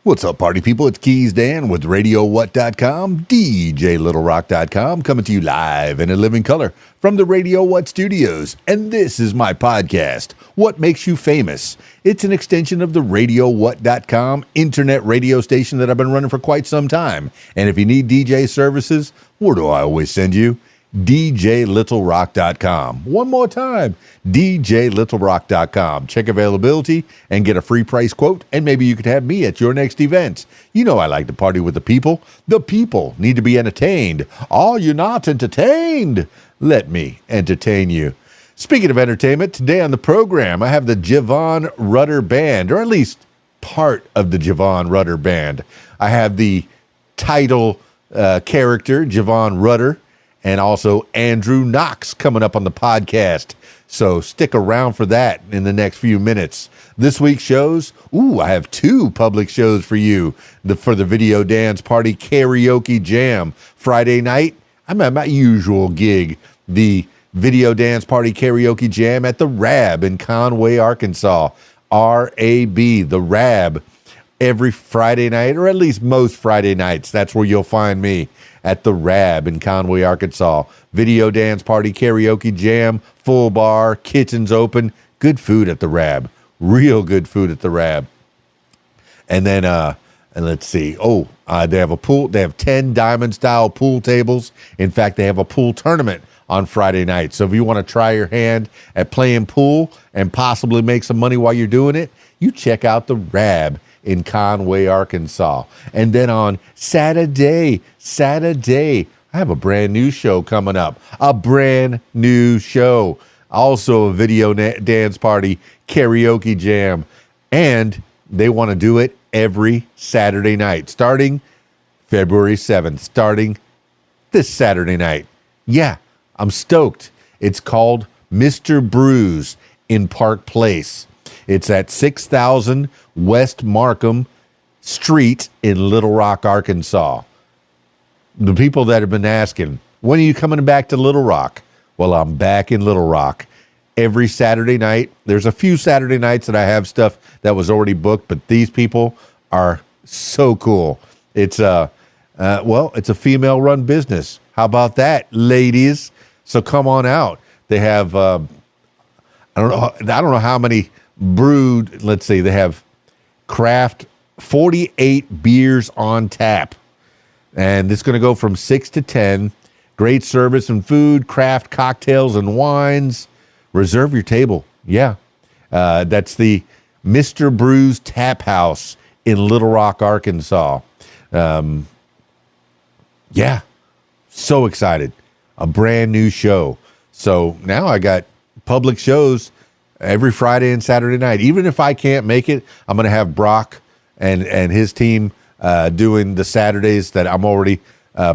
What's up, party people? It's Keys Dan with RadioWhat.com, DJLittleRock.com, coming to you live in a living color from the Radio What studios. And this is my podcast, What Makes You Famous. It's an extension of the RadioWhat.com internet radio station that I've been running for quite some time. And if you need DJ services, where do I always send you? DJLittleRock.com. One more time, DJLittleRock.com. Check availability and get a free price quote, and maybe you could have me at your next event. You know I like to party with the people. The people need to be entertained. Are you not entertained? Let me entertain you. Speaking of entertainment, today on the program, I have the Jevon Rudder Band, or at least part of the Jevon Rudder Band. I have the title character, Jevon Rudder, and also Andrew Knox coming up on the podcast. So stick around for that in the next few minutes. This week's shows, I have two public shows for you. For the Video Dance Party Karaoke Jam. Friday night, I'm at my usual gig, the Video Dance Party Karaoke Jam at the Rab in Conway, Arkansas. R-A-B, the Rab. Every Friday night, or at least most Friday nights. That's where you'll find me, at the Rab in Conway, Arkansas. Video Dance Party Karaoke Jam, full bar, kitchen's open. Good food at the Rab. Real good food at the Rab. And then, and let's see. They have a pool. They have 10 diamond-style pool tables. In fact, they have a pool tournament on Friday night. So if you want to try your hand at playing pool and possibly make some money while you're doing it, you check out the Rab in Conway, Arkansas. And then on Saturday, I have a brand new show coming up. A brand new show. Also a Video Dance Party Karaoke Jam. And they want to do it every Saturday night, starting February 7th, starting this Saturday night. Yeah, I'm stoked. It's called Mr. Brews in Park Place. It's at 6000 West Markham Street in Little Rock, Arkansas. The people that have been asking, when are you coming back to Little Rock? Well, I'm back in Little Rock every Saturday night. There's a few Saturday nights that I have stuff that was already booked, but these people are so cool. It's it's a female-run business. How about that, ladies? So come on out. They have I don't know how many brewed. Let's see. They have craft 48 beers on tap, and it's going to go from 6 to 10. Great service and food, craft cocktails and wines. Reserve your table. Yeah, that's the Mr. Brews Tap House in Little Rock, Arkansas. Yeah, so excited. A brand new show. So now I got public shows every Friday and Saturday night. Even if I can't make it, I'm going to have Brock and his team doing the Saturdays that I'm already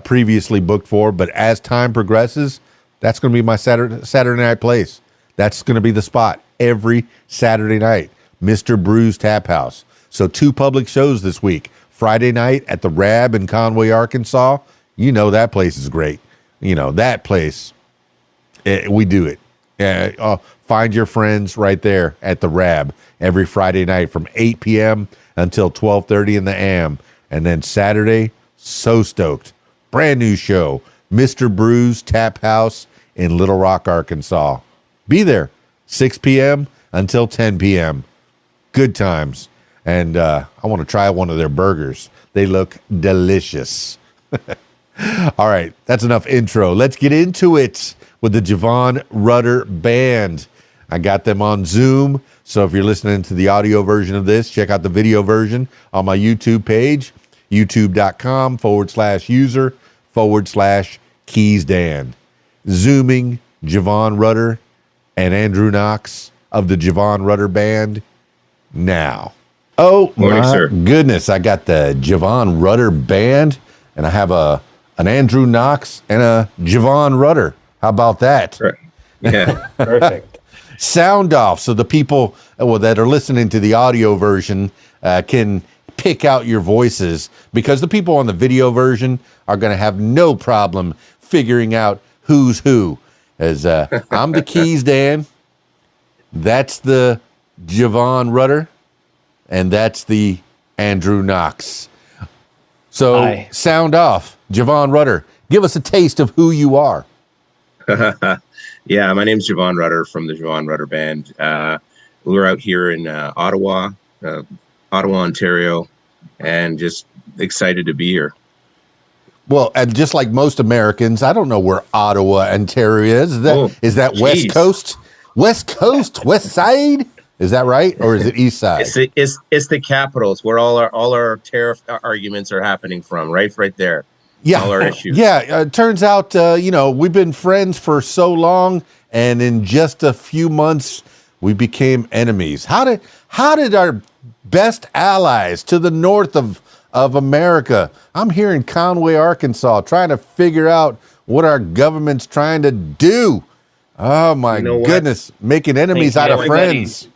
previously booked for. But as time progresses, that's going to be my Saturday night place. That's going to be the spot every Saturday night. Mr. Brews Tap House. So 2 public shows this week. Friday night at the Rab in Conway, Arkansas. You know that place is great. You know, that place, we do it. Find your friends right there at the Rab every Friday night from 8 p.m. until 12:30 in the a.m. And then Saturday, so stoked. Brand new show, Mr. Brews Tap House in Little Rock, Arkansas. Be there, 6 p.m. until 10 p.m. Good times. And I want to try one of their burgers. They look delicious. All right, that's enough intro. Let's get into it with the Jevon Rudder Band. I got them on Zoom, so if you're listening to the audio version of this, check out the video version on my YouTube page, youtube.com/user/KeysDan. Zooming Jevon Rudder and Andrew Knox of the Jevon Rudder Band now. Oh, my goodness, I got the Jevon Rudder Band, and I have an Andrew Knox and a Jevon Rudder. How about that? Right. Yeah, Perfect. Sound off so the people that are listening to the audio version can pick out your voices, because the people on the video version are going to have no problem figuring out who's who. As I'm the Keys Dan, that's the Jevon Rudder, and that's the Andrew Knox. So Hi. sound off, Jevon Rudder. Give us a taste of who you are. Yeah, my name's Jevon Rudder from the Jevon Rudder Band. We're out here in Ottawa, Ontario, and just excited to be here. Well, and just like most Americans, I don't know where Ottawa, Ontario is. Is that West Coast? West Coast, West Side? Is that right, or is it East Side? It's the capital. It's where all our tariff arguments are happening from. Right there. Yeah, all our issues. Yeah. It turns out, we've been friends for so long, and in just a few months, we became enemies. How did our best allies to the north of America? I'm here in Conway, Arkansas, trying to figure out what our government's trying to do. Oh my goodness, making enemies out of friends.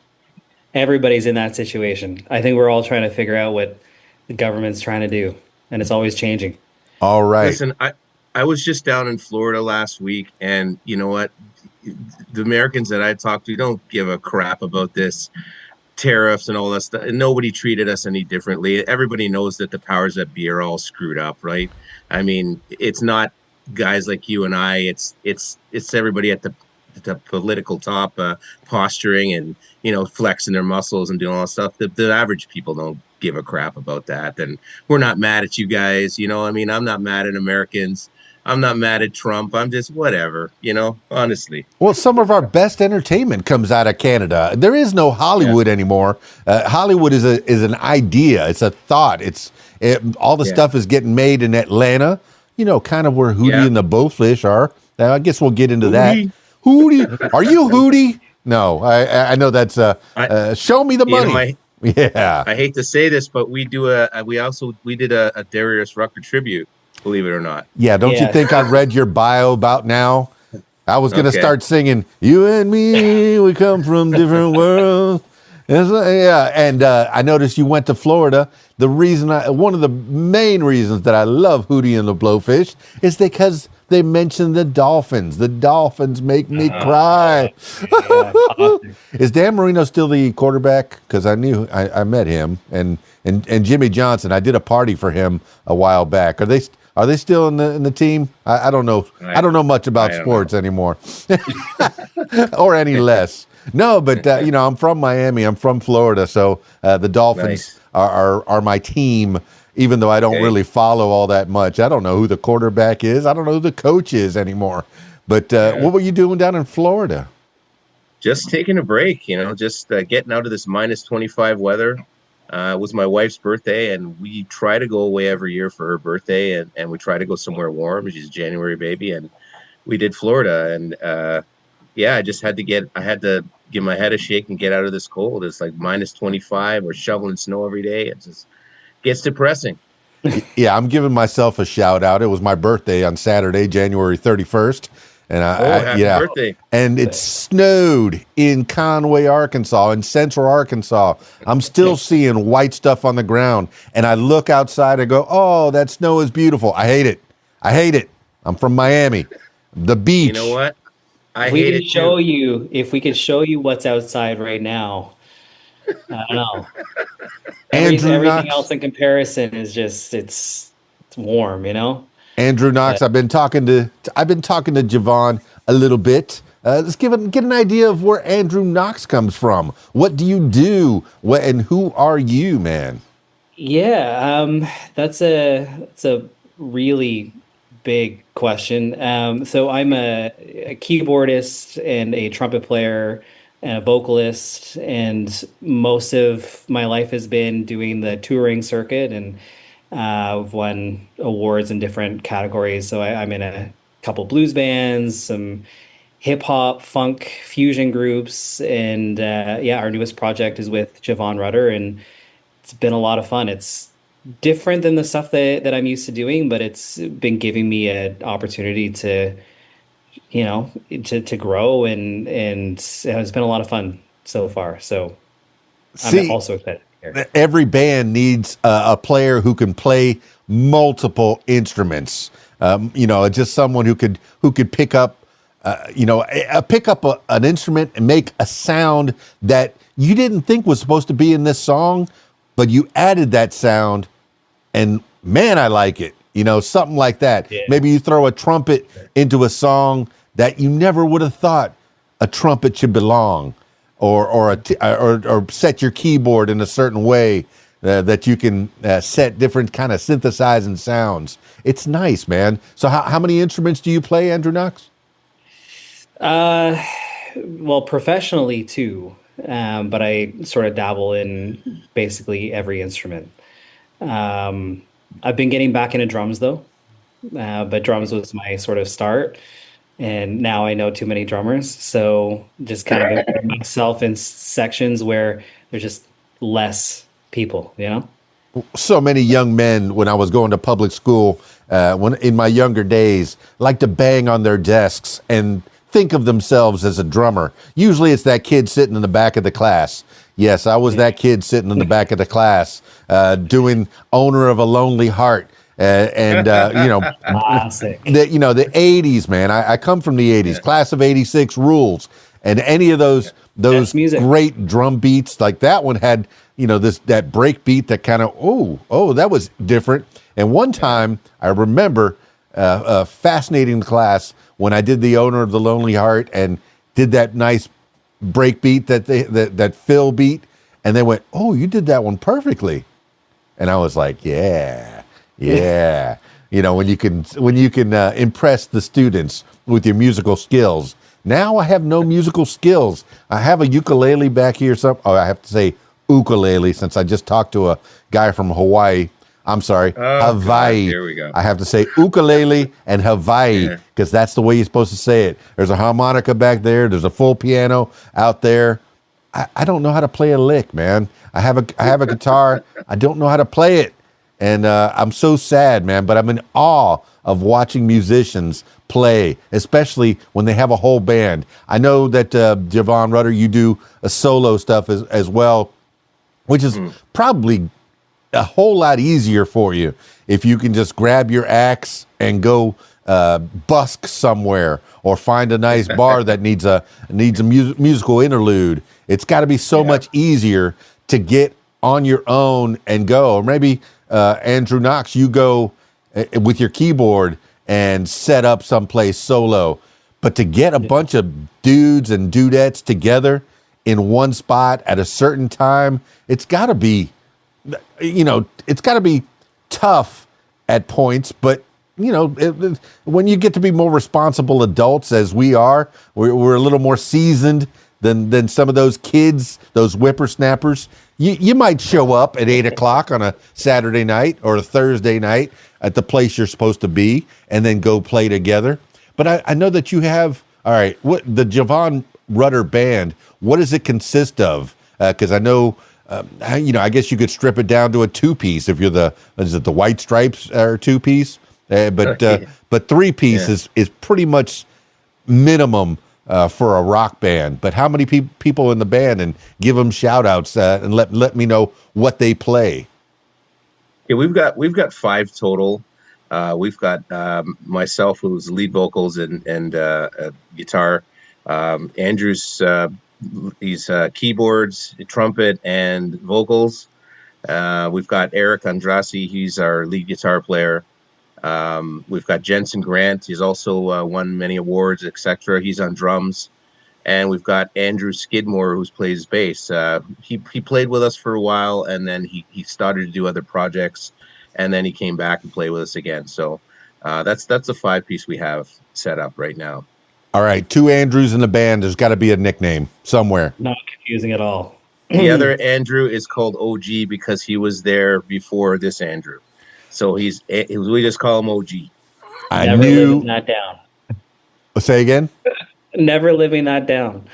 Everybody's in that situation. I think we're all trying to figure out what the government's trying to do, and it's always changing. All right. Listen, I was just down in Florida last week, and you know what? The Americans that I talked to don't give a crap about this tariffs and all that stuff. And nobody treated us any differently. Everybody knows that the powers that be are all screwed up, right? I mean, it's not guys like you and I. It's everybody at the political top, posturing and flexing their muscles and doing all that stuff. The average people don't give a crap about that. And we're not mad at you guys. I mean, I'm not mad at Americans. I'm not mad at Trump. I'm just whatever, honestly. Well, some of our best entertainment comes out of Canada. There is no Hollywood anymore. Hollywood is an idea. It's a thought. All the stuff is getting made in Atlanta, kind of where Hootie and the Blowfish are. I guess we'll get into that. Hootie. Are you Hootie? No, I know that's show me the money. I hate to say this, but we did a Darius Rucker tribute, believe it or not. Yeah, don't you think I read your bio about now? I was going to start singing, you and me, we come from different worlds. And I noticed you went to Florida. One of the main reasons that I love Hootie and the Blowfish is because they mentioned the Dolphins. The Dolphins make me cry. Is Dan Marino still the quarterback? Because I met him and Jimmy Johnson. I did a party for him a while back. Are they still in the team? I don't know. I don't know much about sports anymore, or any less. No, but I'm from Miami. I'm from Florida, so the Dolphins are my team. Even though I don't really follow all that much, I don't know who the quarterback is. I don't know who the coach is anymore. But what were you doing down in Florida? Just taking a break. Just getting out of this minus 25 weather. It was my wife's birthday, and we try to go away every year for her birthday, and we try to go somewhere warm. She's a January baby, and we did Florida. And I just had to give my head a shake and get out of this cold. It's like minus 25. We're shoveling snow every day. It just gets depressing. Yeah, I'm giving myself a shout out. It was my birthday on Saturday, January 31st. And happy birthday. And it snowed in Conway, Arkansas, in central Arkansas. I'm still seeing white stuff on the ground. And I look outside and go, oh, that snow is beautiful. I hate it. I'm from Miami. The beach. You know what? If we could show you what's outside right now, I don't know. Everything else in comparison is just it's warm, Andrew Knox, I've been talking to Jevon a little bit. Let's get an idea of where Andrew Knox comes from. What do you do? And who are you, man? Yeah, that's a really big question. So I'm a keyboardist and a trumpet player and a vocalist, and most of my life has been doing the touring circuit, and I've won awards in different categories. So I'm in a couple blues bands, some hip hop, funk, fusion groups, and our newest project is with Jevon Rudder, and it's been a lot of fun. It's different than the stuff that I'm used to doing, but it's been giving me an opportunity to grow, and it's been a lot of fun so far. So I'm also excited. Every band needs a player who can play multiple instruments. Just someone who could pick up, an instrument and make a sound that you didn't think was supposed to be in this song, but you added that sound, and man, I like it. You know, something like that. Yeah. Maybe you throw a trumpet into a song that you never would have thought a trumpet should belong, or set your keyboard in a certain way that you can set different kind of synthesizing sounds. It's nice, man. So how many instruments do you play, Andrew Knox? Well, professionally too, but I sort of dabble in basically every instrument. I've been getting back into drums though, but drums was my sort of start, and now I know too many drummers, so just kind of putting myself in sections where there's just less people, you know? So many young men, when I was going to public school, when in my younger days, like to bang on their desks and think of themselves as a drummer. Usually it's that kid sitting in the back of the class. Yes, I was that kid sitting in the back of the class doing Owner of a Lonely Heart. And you know, the 80s, man. I come from the 80s, class of 86 rules. And any of those great drum beats, like that one had, you know, that break beat that kind of, that was different. And one time I remember a fascinating class when I did the Owner of the Lonely Heart and did that nice break beat that fill beat, and they went, "Oh, you did that one perfectly," and I was like, "Yeah." You know, when you can impress the students with your musical skills. Now I have no musical skills. I have a ukulele back here. I have to say ukulele since I just talked to a guy from Hawaii. I'm sorry, Hawaii. There we go. I have to say ukulele and Hawaii because that's the way you're supposed to say it. There's a harmonica back there. There's a full piano out there. I don't know how to play a lick, man. I have a guitar. I don't know how to play it. And I'm so sad, man, but I'm in awe of watching musicians play, especially when they have a whole band. I know that, Jevon Rudder, you do a solo stuff as well, which is probably a whole lot easier for you if you can just grab your axe and go busk somewhere or find a nice bar that needs a musical interlude. It's got to be so much easier to get on your own and go. Or maybe Andrew Knox, you go with your keyboard and set up someplace solo. But to get a bunch of dudes and dudettes together in one spot at a certain time, it's got to be, you know, it's got to be tough at points. But, you know, when you get to be more responsible adults as we are, we're a little more seasoned than some of those kids, those whippersnappers. You might show up at 8 o'clock on a Saturday night or a Thursday night at the place you're supposed to be and then go play together. But I know that you have, all right, what the Jevon Rudder band, what does it consist of? Because I know, you know, I guess you could strip it down to a two-piece if you're the White Stripes or two-piece. But three-piece is pretty much minimum for a rock band. But how many people in the band, and give them shout outs and let me know what they play. Yeah, we've got 5 total. We've got myself, who's lead vocals and guitar. Andrew's he's keyboards, trumpet, and vocals. We've got Eric Andrassi. He's our lead guitar player. We've got Jensen Grant. He's also won many awards, etc. He's on drums. And we've got Andrew Skidmore, who plays bass. He played with us for a while, and then he started to do other projects, and then he came back and played with us again. So that's a 5-piece we have set up right now. All right, 2 Andrews in the band. There's got to be a nickname somewhere. Not confusing at all. The other Andrew is called OG because he was there before this Andrew. So we just call him OG. Never living that down. Say again? Never living that down.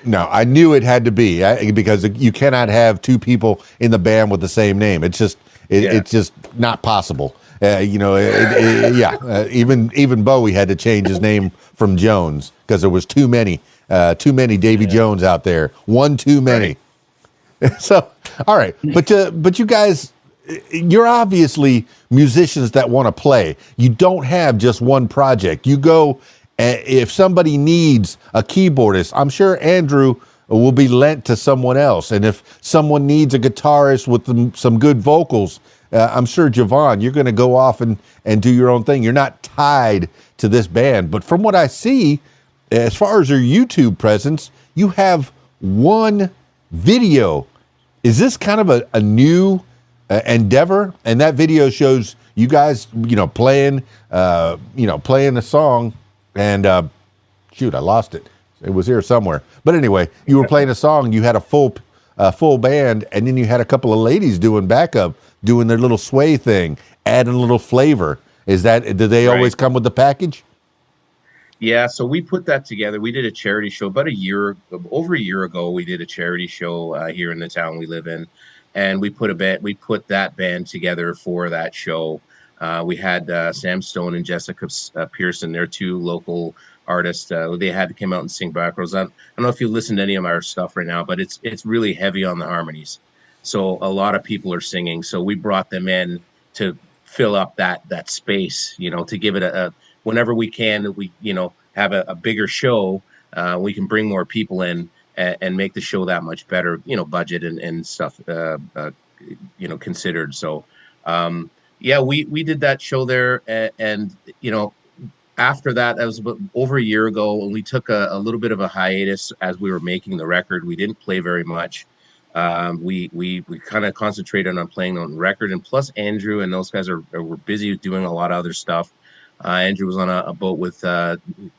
No, I knew it had to be because you cannot have 2 people in the band with the same name. It's just it's just not possible. You know, even Bowie had to change his name from Jones because there was too many Davy Jones out there. One too many. Right. So, all right, but you guys, you're obviously musicians that want to play. You don't have just one project. You go, if somebody needs a keyboardist, I'm sure Andrew will be lent to someone else. And if someone needs a guitarist with some good vocals, I'm sure, Jevon, you're going to go off and do your own thing. You're not tied to this band. But from what I see, as far as your YouTube presence, you have one video. Is this kind of a new endeavor? And that video shows you guys, playing a song, and shoot, I lost it. It was here somewhere. But anyway, you were playing a song. You had a full band, and then you had a couple of ladies doing backup, doing their little sway thing, adding a little flavor. Did they always come with the package? Yeah, so we put that together. We did a charity show over a year ago. We did a charity show here in the town we live in, and we put that band together for that show. We had Sam Stone and Jessica Pearson. They're two local artists. They had to come out and sing back rows. I don't know if you listen to any of our stuff right now, but it's really heavy on the harmonies. So a lot of people are singing. So we brought them in to fill up that space, to give it a whenever we can, we have a bigger show. We can bring more people in and make the show that much better. Budget and stuff considered. So we did that show there, and after that was over a year ago, and we took a little bit of a hiatus as we were making the record. We didn't play very much. We kind of concentrated on playing on the record, and plus Andrew and those guys were busy doing a lot of other stuff. Andrew was on a boat with,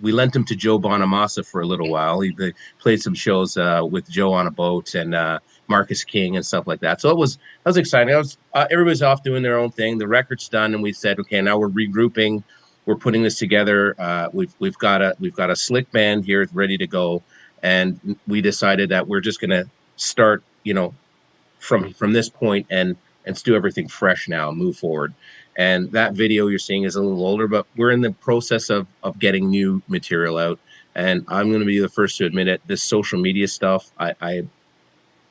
we lent him to Joe Bonamassa for a little while. They played some shows with Joe on a boat, and Marcus King and stuff like that. So that was exciting. Everybody's off doing their own thing. The record's done, and we said, okay, now we're regrouping. We're putting this together. We've got a slick band here ready to go, and we decided that we're just gonna start, from this point and do everything fresh now, move forward. And that video you're seeing is a little older, but we're in the process of getting new material out. And I'm going to be the first to admit it. This social media stuff, I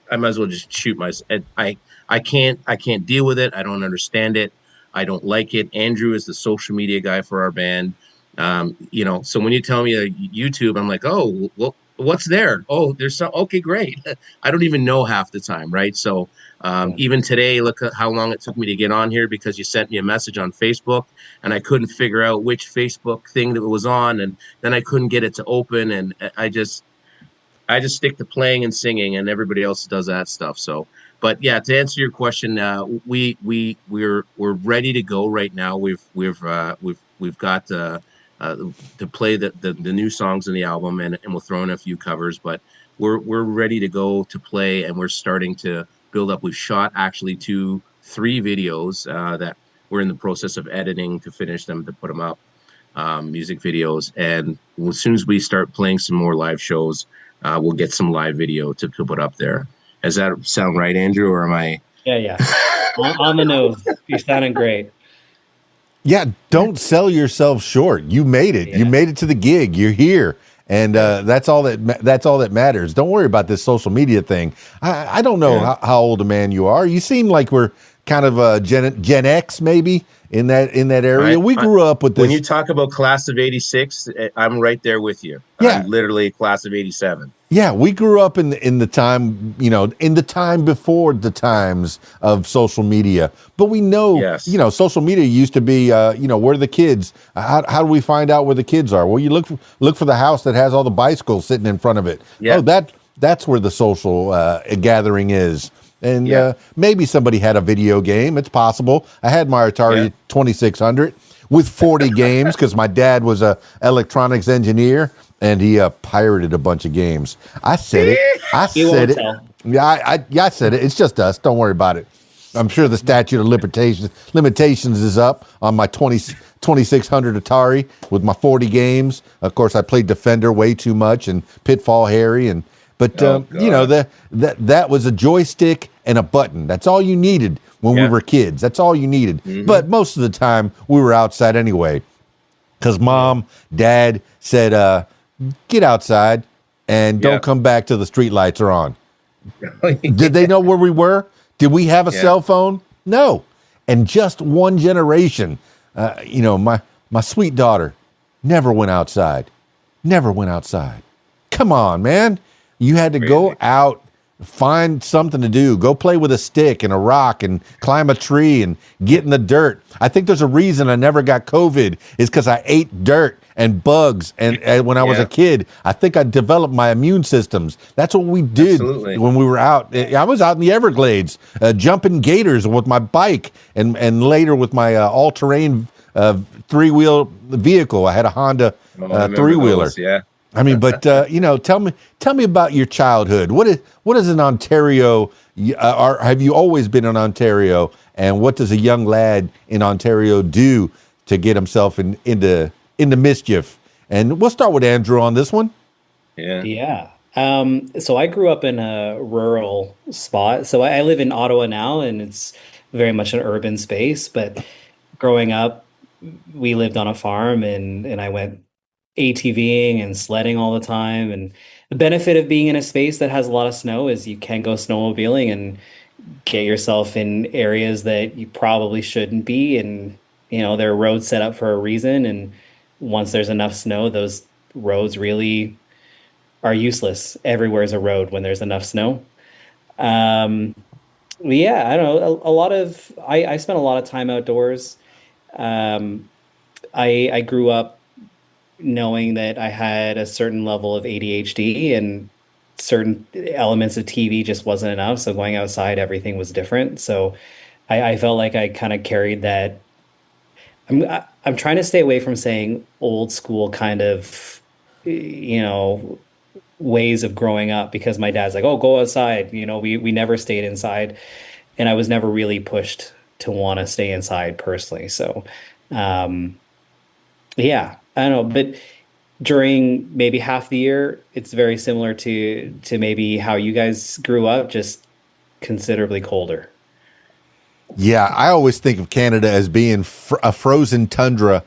might as well just shoot myself. I can't deal with it. I don't understand it. I don't like it. Andrew is the social media guy for our band. So when you tell me YouTube, I'm like, oh, well, what's there? Oh, there's some. Okay, great. I don't even know half the time, right? So even today, look at how long it took me to get on here because you sent me a message on Facebook, and I couldn't figure out which Facebook thing that it was on, and then I couldn't get it to open, and I just stick to playing and singing, and everybody else does that stuff. So, but yeah, to answer your question, we're ready to go right now. We've got to play the new songs in the album, and we'll throw in a few covers, but we're ready to go to play, and we're starting to build up. We've shot actually 2-3 videos that we're in the process of editing to finish them, to put them up, music videos. And as soon as we start playing some more live shows, we'll get some live video to put up there. Does that sound right, Andrew, or am I? Yeah. on the nose. You're sounding great. Yeah, don't sell yourself short. You made it. Yeah. You made it to the gig. You're here, and that's all that matters. Don't worry about this social media thing. I don't know how old a man you are. You seem like we're kind of Gen X, maybe in that area. We grew up with this. When you talk about class of '86, I'm right there with you. Yeah. I'm literally class of '87. Yeah, we grew up in the time, in the time before the times of social media. But we know, social media used to be, where are the kids? How do we find out where the kids are? Well, you look for the house that has all the bicycles sitting in front of it. Yeah. Oh, that's where the social gathering is. And maybe somebody had a video game. It's possible. I had my Atari 2600 with 40 games because my dad was a electronics engineer. And he pirated a bunch of games. I said it. I said it. I said it. It's just us. Don't worry about it. I'm sure the statute of limitations is up on my 2600 Atari with my 40 games. Of course, I played Defender way too much and Pitfall Harry. But that was a joystick and a button. That's all you needed when we were kids. That's all you needed. Mm-hmm. But most of the time, we were outside anyway. Because Mom, Dad said, get outside and don't come back till the street lights are on. Did they know where we were? Did we have a cell phone? No. And just one generation, my sweet daughter never went outside. Never went outside. Come on, man. You had to go out, find something to do, go play with a stick and a rock and climb a tree and get in the dirt. I think there's a reason I never got COVID is because I ate dirt and bugs. And when I was a kid, I think I developed my immune systems. That's what we did when we were out. I was out in the Everglades, jumping gators with my bike and later with my all-terrain three-wheel vehicle. I had a Honda three-wheeler. Yeah. I mean, but tell me about your childhood. What is an Ontario? Or have you always been in Ontario? And what does a young lad in Ontario do to get himself into mischief? And we'll start with Andrew on this one. Yeah. So I grew up in a rural spot. So I live in Ottawa now, and it's very much an urban space. But growing up, we lived on a farm, and I went ATVing and sledding all the time. And the benefit of being in a space that has a lot of snow is you can go snowmobiling and get yourself in areas that you probably shouldn't be. And, there are roads set up for a reason. And once there's enough snow, those roads really are useless. Everywhere is a road when there's enough snow. I don't know. I spent a lot of time outdoors. I grew up knowing that I had a certain level of ADHD and certain elements of TV just wasn't enough. So going outside, everything was different. So I felt like I kind of carried that. I'm trying to stay away from saying old school kind of, ways of growing up because my dad's like, oh, go outside. We never stayed inside. And I was never really pushed to want to stay inside personally. So, yeah, I don't know, but during maybe half the year, it's very similar to maybe how you guys grew up, just considerably colder. Yeah, I always think of Canada as being a frozen tundra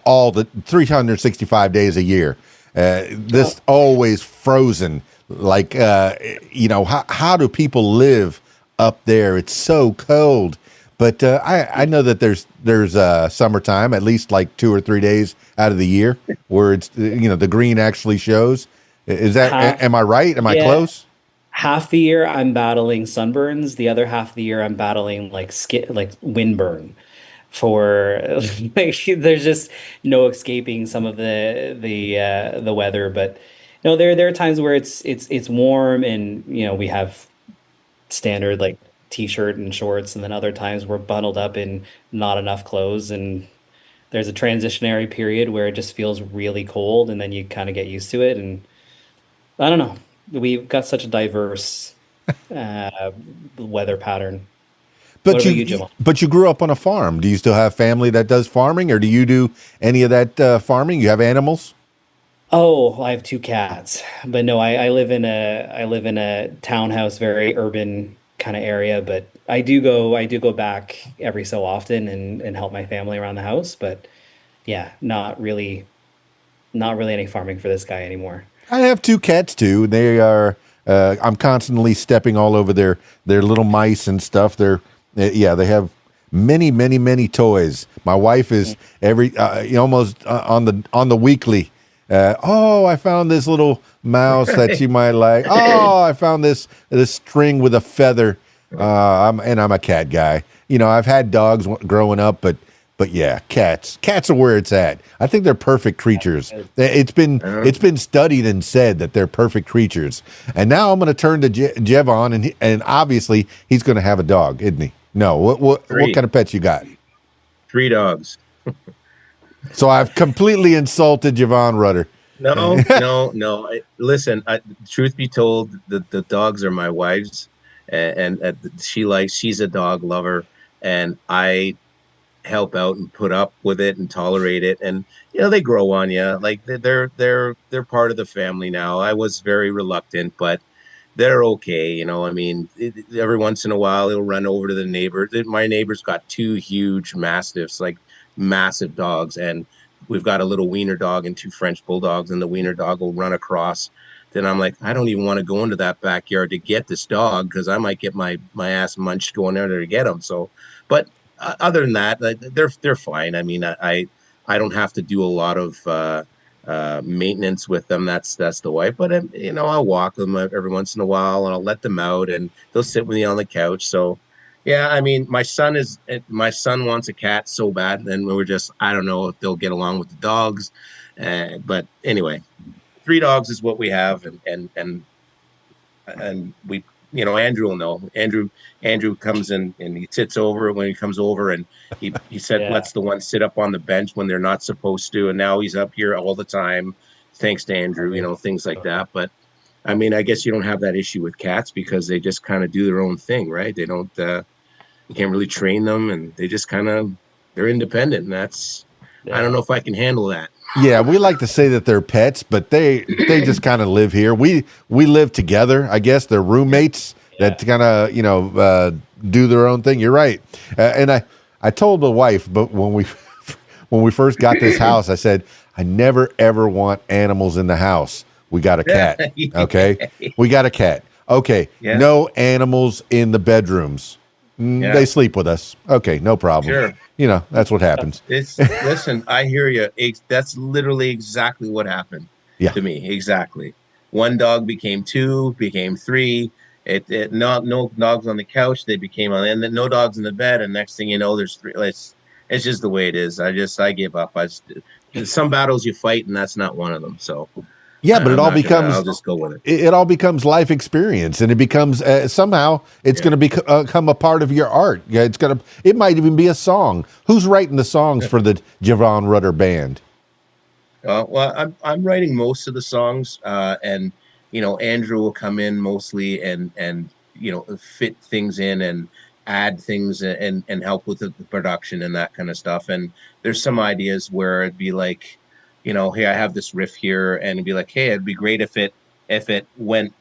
all the 365 days a year. This always frozen. Like, how do people live up there? It's so cold. But I know that there's summertime, at least like 2 or 3 days out of the year where it's, the green actually shows. Is that, am I right? Am I close? Half the year I'm battling sunburns. The other half of the year I'm battling like windburn. There's just no escaping some of the weather. But there are times where it's warm and we have standard like t-shirt and shorts, and then other times we're bundled up in not enough clothes, and there's a transitionary period where it just feels really cold, and then you kind of get used to it. And I don't know, we've got such a diverse weather pattern. But you grew up on a farm. Do you still have family that does farming, or do you do any of that farming? You have animals? Oh, I have 2 cats, but no, I live in a townhouse, very urban kind of area. But I do go back every so often and help my family around the house. But yeah, not really any farming for this guy anymore. I have 2 cats too. They are. I'm constantly stepping all over their little mice and stuff. They have many toys. My wife is almost on the weekly. I found this little mouse that she might like. Oh, I found this string with a feather. I'm a cat guy. I've had dogs growing up, but yeah, cats are where it's at. I think they're perfect creatures. It's been studied and said that they're perfect creatures. And now I'm going to turn to Jevon, and obviously he's going to have a dog, isn't he? No, what kind of pets you got? 3 dogs. So I've completely insulted Jevon Rudder. No. Listen, truth be told, the dogs are my wife's, and she's a dog lover, and I help out and put up with it and tolerate it, and they grow on you. Like they're part of the family now. I was very reluctant, but they're okay. I mean, every once in a while he'll run over to the neighbor. My neighbor's got 2 huge mastiffs, like massive dogs, and we've got a little wiener dog and 2 French bulldogs, and the wiener dog will run across. Then I'm like, I don't even want to go into that backyard to get this dog because I might get my ass munched going there to get him. So, but other than that, they're fine. I mean, I don't have to do a lot of maintenance with them. That's the wife. But you know, I'll walk them every once in a while, and I'll let them out, and they'll sit with me on the couch. So, yeah, I mean, my son wants a cat so bad, and we're just I don't know if they'll get along with the dogs, but anyway, 3 dogs is what we have, and we. You know, Andrew will know. Andrew comes in and he sits over when he comes over, and he said Yeah. lets the one sit up on the bench when they're not supposed to, and now he's up here all the time, thanks to Andrew. You know, things like that. But I mean, I guess you don't have that issue with cats because they just kind of do their own thing, right? They don't. You can't really train them, and they just kind of they're independent, and that's. I don't Yeah. know if I can handle that. Yeah, we like to say that they're pets, but they just kind of live here. We live together. I guess they're roommates Yeah. that kind of do their own thing. You're right, and I told the wife, but when we first got this house, I said I never ever want animals in the house. We got a cat. Okay, we got a cat. Okay, Yeah. no animals in the bedrooms. Yeah. They sleep with us. Okay, no problem. Sure. You know, that's what happens. Listen, I hear you. That's literally exactly what happened Yeah. to me. Exactly. One dog became 2, became 3. No dogs on the couch. They became on, and then no dogs in the bed. And next thing you know, there's 3. It's just the way it is. I give up. Some battles you fight, and that's not one of them. So Yeah, but I'll just go with it. it all becomes life experience, and it becomes somehow it's going to become a part of your art. Yeah, it might even be a song. Who's writing the songs for the Jevon Rudder band? Well, I'm writing most of the songs, and you know, Andrew will come in mostly and you know fit things in and add things and help with the production and that kind of stuff. And there's some ideas where it'd be like, you know, hey, I have this riff here, and it'd be like, hey, it'd be great if it went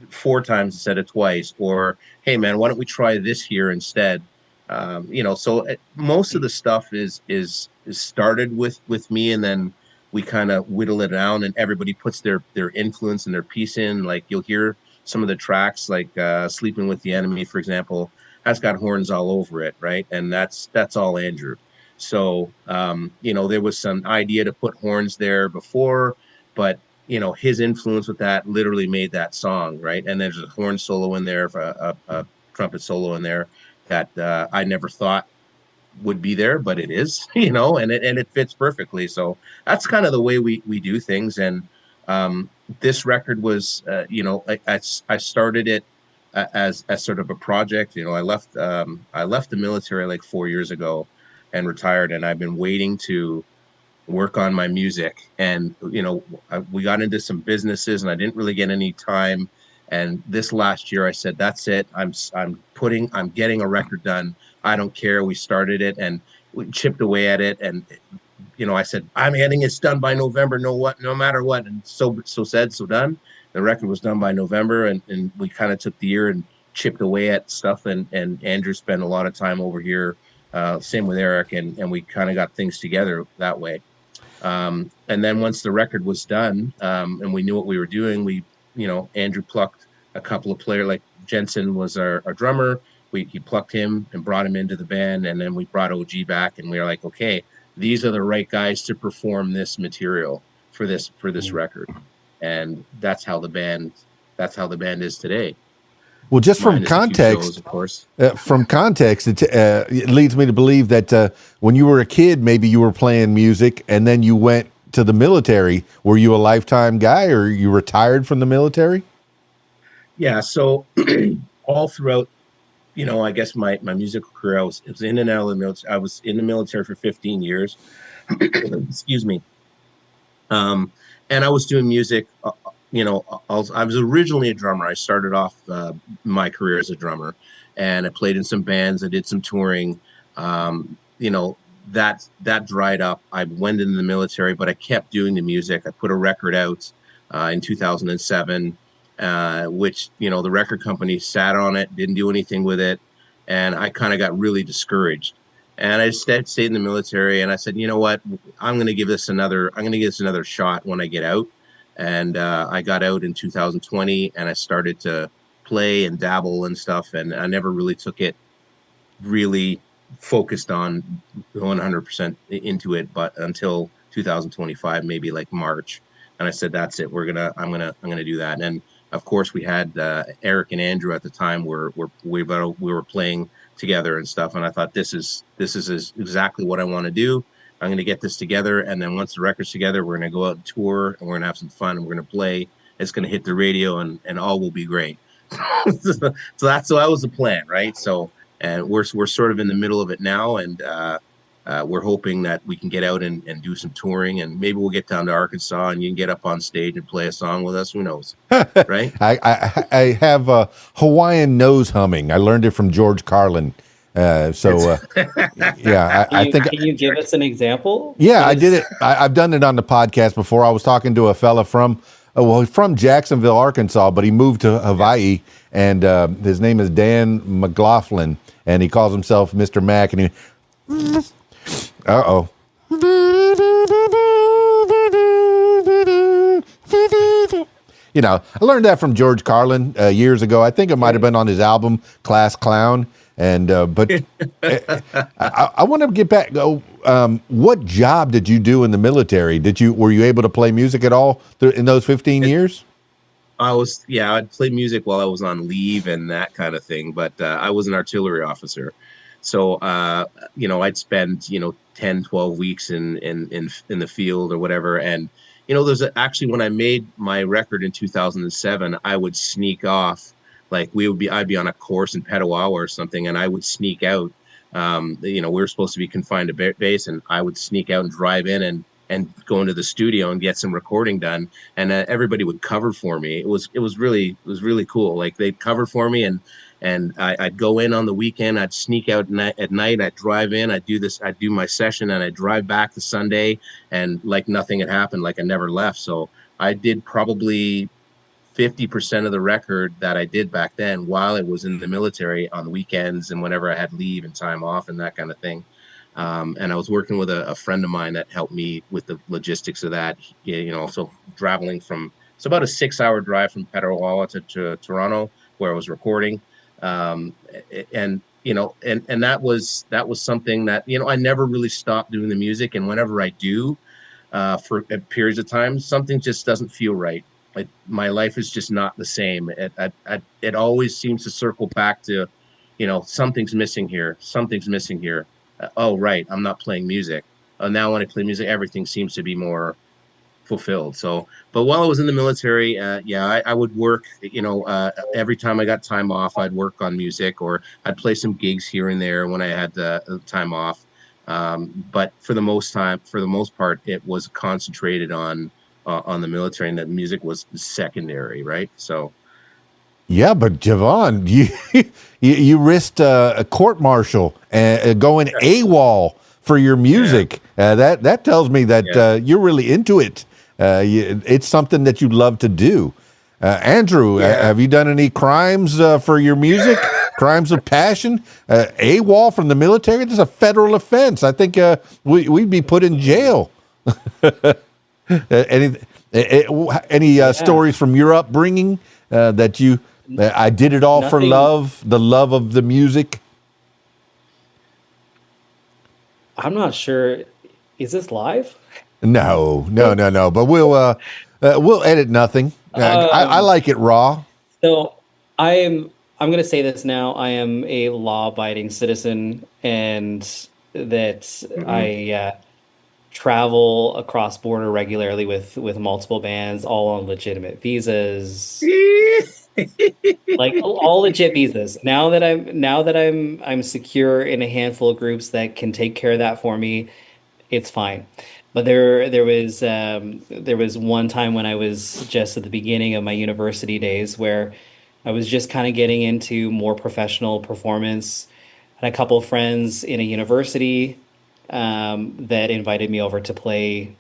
4 times instead of twice, or hey, man, why don't we try this here instead? You know, so most of the stuff is started with me, and then we kind of whittle it down, and everybody puts their influence and their piece in. Like you'll hear some of the tracks, like "Sleeping with the Enemy," for example, has got horns all over it, right? And that's all Andrew. So you know, there was some idea to put horns there before, but you know, his influence with that literally made that song, right? And there's a horn solo in there, a trumpet solo in there that I never thought would be there, but it is, you know, and it fits perfectly. So that's kind of the way we do things. And this record was, you know, I started it as sort of a project. You know, I left the military like 4 years ago and retired, and I've been waiting to work on my music. And you know, we got into some businesses, and I didn't really get any time. And this last year, I said, "That's it. I'm getting a record done. I don't care." We started it, and we chipped away at it. And you know, I said, "I'm getting it done by November. No matter what." And so said, so done. The record was done by November, and we kind of took the year and chipped away at stuff. And Andrew spent a lot of time over here. Same with Eric, and we kind of got things together that way. And then once the record was done, and we knew what we were doing, you know, Andrew plucked a couple of players, like Jensen was our drummer. He plucked him and brought him into the band, and then we brought OG back, and we were like, okay, these are the right guys to perform this material for this record, and that's how the band is today. Well, just from Minus a few context, shows, of course. It leads me to believe that when you were a kid, maybe you were playing music, and then you went to the military. Were you a lifetime guy, or you retired from the military? Yeah, so all throughout, you know, I guess my musical career, I was in and out of the military. I was in the military for 15 years. Excuse me. And I was doing music. You know, I was originally a drummer. I started off my career as a drummer, and I played in some bands. I did some touring. You know, that dried up. I went into the military, but I kept doing the music. I put a record out in 2007, which, you know, the record company sat on it, didn't do anything with it, and I kind of got really discouraged. And I stayed in the military, and I said, you know what, I'm going to give this another shot when I get out. And I got out in 2020, and I started to play and dabble and stuff, and I never really took it really focused on 100% into it, but until 2025, maybe like March. And I said, that's it. I'm gonna do that. And of course, we had Eric and Andrew at the time. We were playing together and stuff. And I thought, this is exactly what I want to do. I'm going to get this together, and then once the record's together, we're going to go out and tour, and we're going to have some fun, and we're going to play. It's going to hit the radio, and all will be great. So that was the plan, right? So, and we're sort of in the middle of it now, and we're hoping that we can get out and do some touring, and maybe we'll get down to Arkansas, and you can get up on stage and play a song with us. Who knows, right? I have a Hawaiian nose humming. I learned it from George Carlin. I think. Can you give us an example? Yeah, I did it. I've done it on the podcast before. I was talking to a fella from Jacksonville, Arkansas, but he moved to Hawaii, and his name is Dan McLaughlin, and he calls himself Mr. Mac, and he. Uh-oh. You know, I learned that from George Carlin years ago. I think it might have been on his album Class Clown. And but I want to get back. What job did you do in the military? Were you able to play music at all in those 15 years? I'd play music while I was on leave and that kind of thing. But I was an artillery officer, so I'd spend 10, 12 weeks in the field or whatever. And actually, when I made my record in 2007, I would sneak off. Like I'd be on a course in Petawawa or something, and I would sneak out. We were supposed to be confined to base, and I would sneak out and drive in and go into the studio and get some recording done. And everybody would cover for me. It was really cool. Like they'd cover for me, and I'd go in on the weekend. I'd sneak out at night. I'd drive in. I'd do my session, and I'd drive back the Sunday, and like nothing had happened. Like I never left. So I did probably 50% of the record that I did back then while I was in the military on the weekends and whenever I had leave and time off and that kind of thing. And I was working with a friend of mine that helped me with the logistics of that. So traveling it's about a 6-hour drive from Petawawa to Toronto where I was recording. And that was something that, I never really stopped doing the music. And whenever I do, for periods of time, something just doesn't feel right. Like my life is just not the same. It always seems to circle back to, something's missing here. Something's missing here. Oh, right. I'm not playing music. Now when I play music, everything seems to be more fulfilled. So, but while I was in the military, I would work, every time I got time off, I'd work on music, or I'd play some gigs here and there when I had the time off. But for the most part, it was concentrated on the military, and that music was secondary, right? So, yeah, but Jevon, you risked a court martial and going AWOL for your music. Yeah. That tells me that you're really into it. It's something that you love to do. Andrew, have you done any crimes for your music? Crimes of passion? AWOL from the military? This is a federal offense. I think we'd be put in jail. Any stories from your upbringing that you? I did it all for love, the love of the music. I'm not sure. Is this live? No. But we'll edit nothing. I like it raw. So I'm going to say this now. I am a law-abiding citizen, and that I travel across border regularly with multiple bands, all on legitimate visas. Like all legit visas. Now that I'm secure in a handful of groups that can take care of that for me, it's fine. But there was one time when I was just at the beginning of my university days where I was just kind of getting into more professional performance. I had a couple of friends in a university that invited me over to play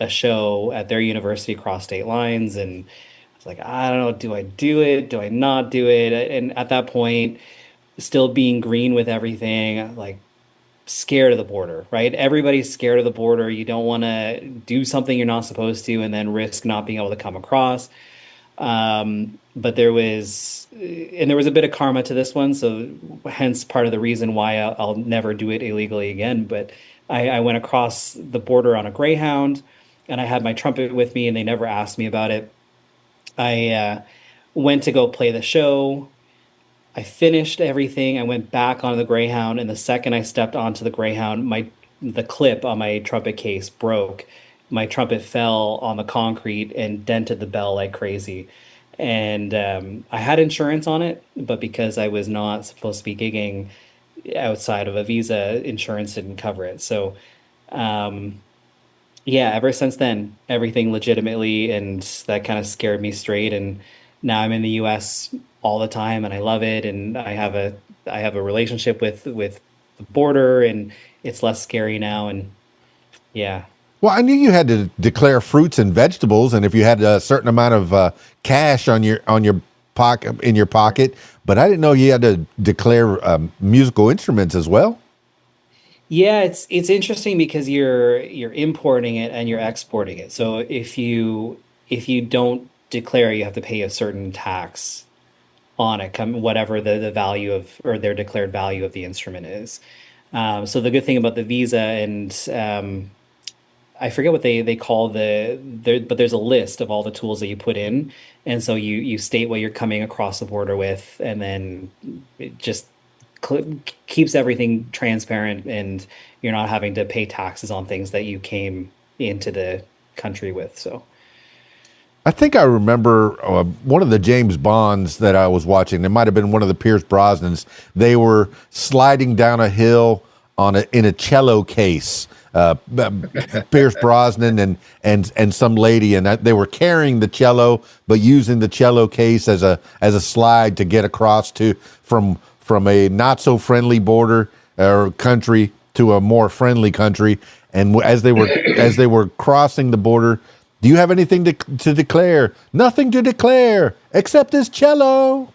a show at their university across state lines, and I was like, I don't know, do I do it? Do I not do it? And at that point, still being green with everything, like scared of the border, right? Everybody's scared of the border. You don't want to do something you're not supposed to and then risk not being able to come across. But there was a bit of karma to this one, so hence part of the reason why I'll never do it illegally again. But I went across the border on a Greyhound, and I had my trumpet with me, and they never asked me about it. I went to go play the show. I finished everything. I went back on the Greyhound, and the second I stepped onto the Greyhound, the clip on my trumpet case broke. My trumpet fell on the concrete and dented the bell like crazy. And I had insurance on it, but because I was not supposed to be gigging outside of a visa, insurance didn't cover it. So, yeah, ever since then, everything legitimately, and that kind of scared me straight. And now I'm in the US all the time, and I love it. And I have a relationship with the border, and it's less scary now. And yeah. Well, I knew you had to declare fruits and vegetables, and if you had a certain amount of cash on your pocket in your pocket, but I didn't know you had to declare musical instruments as well. Yeah, it's interesting because you're importing it and you're exporting it. So if you don't declare, you have to pay a certain tax on it, come whatever the value of or their declared value of the instrument is. So the good thing about the visa and I forget what they call but there's a list of all the tools that you put in, and so you state what you're coming across the border with, and then it just keeps everything transparent, and you're not having to pay taxes on things that you came into the country with. So I think I remember one of the James Bonds that I was watching. It might have been one of the Pierce Brosnans. They were sliding down a hill in a cello case. Pierce Brosnan and some lady, and they were carrying the cello, but using the cello case as a slide to get across from a not so friendly border or country to a more friendly country. And as they were crossing the border, do you have anything to declare? Nothing to declare except this cello.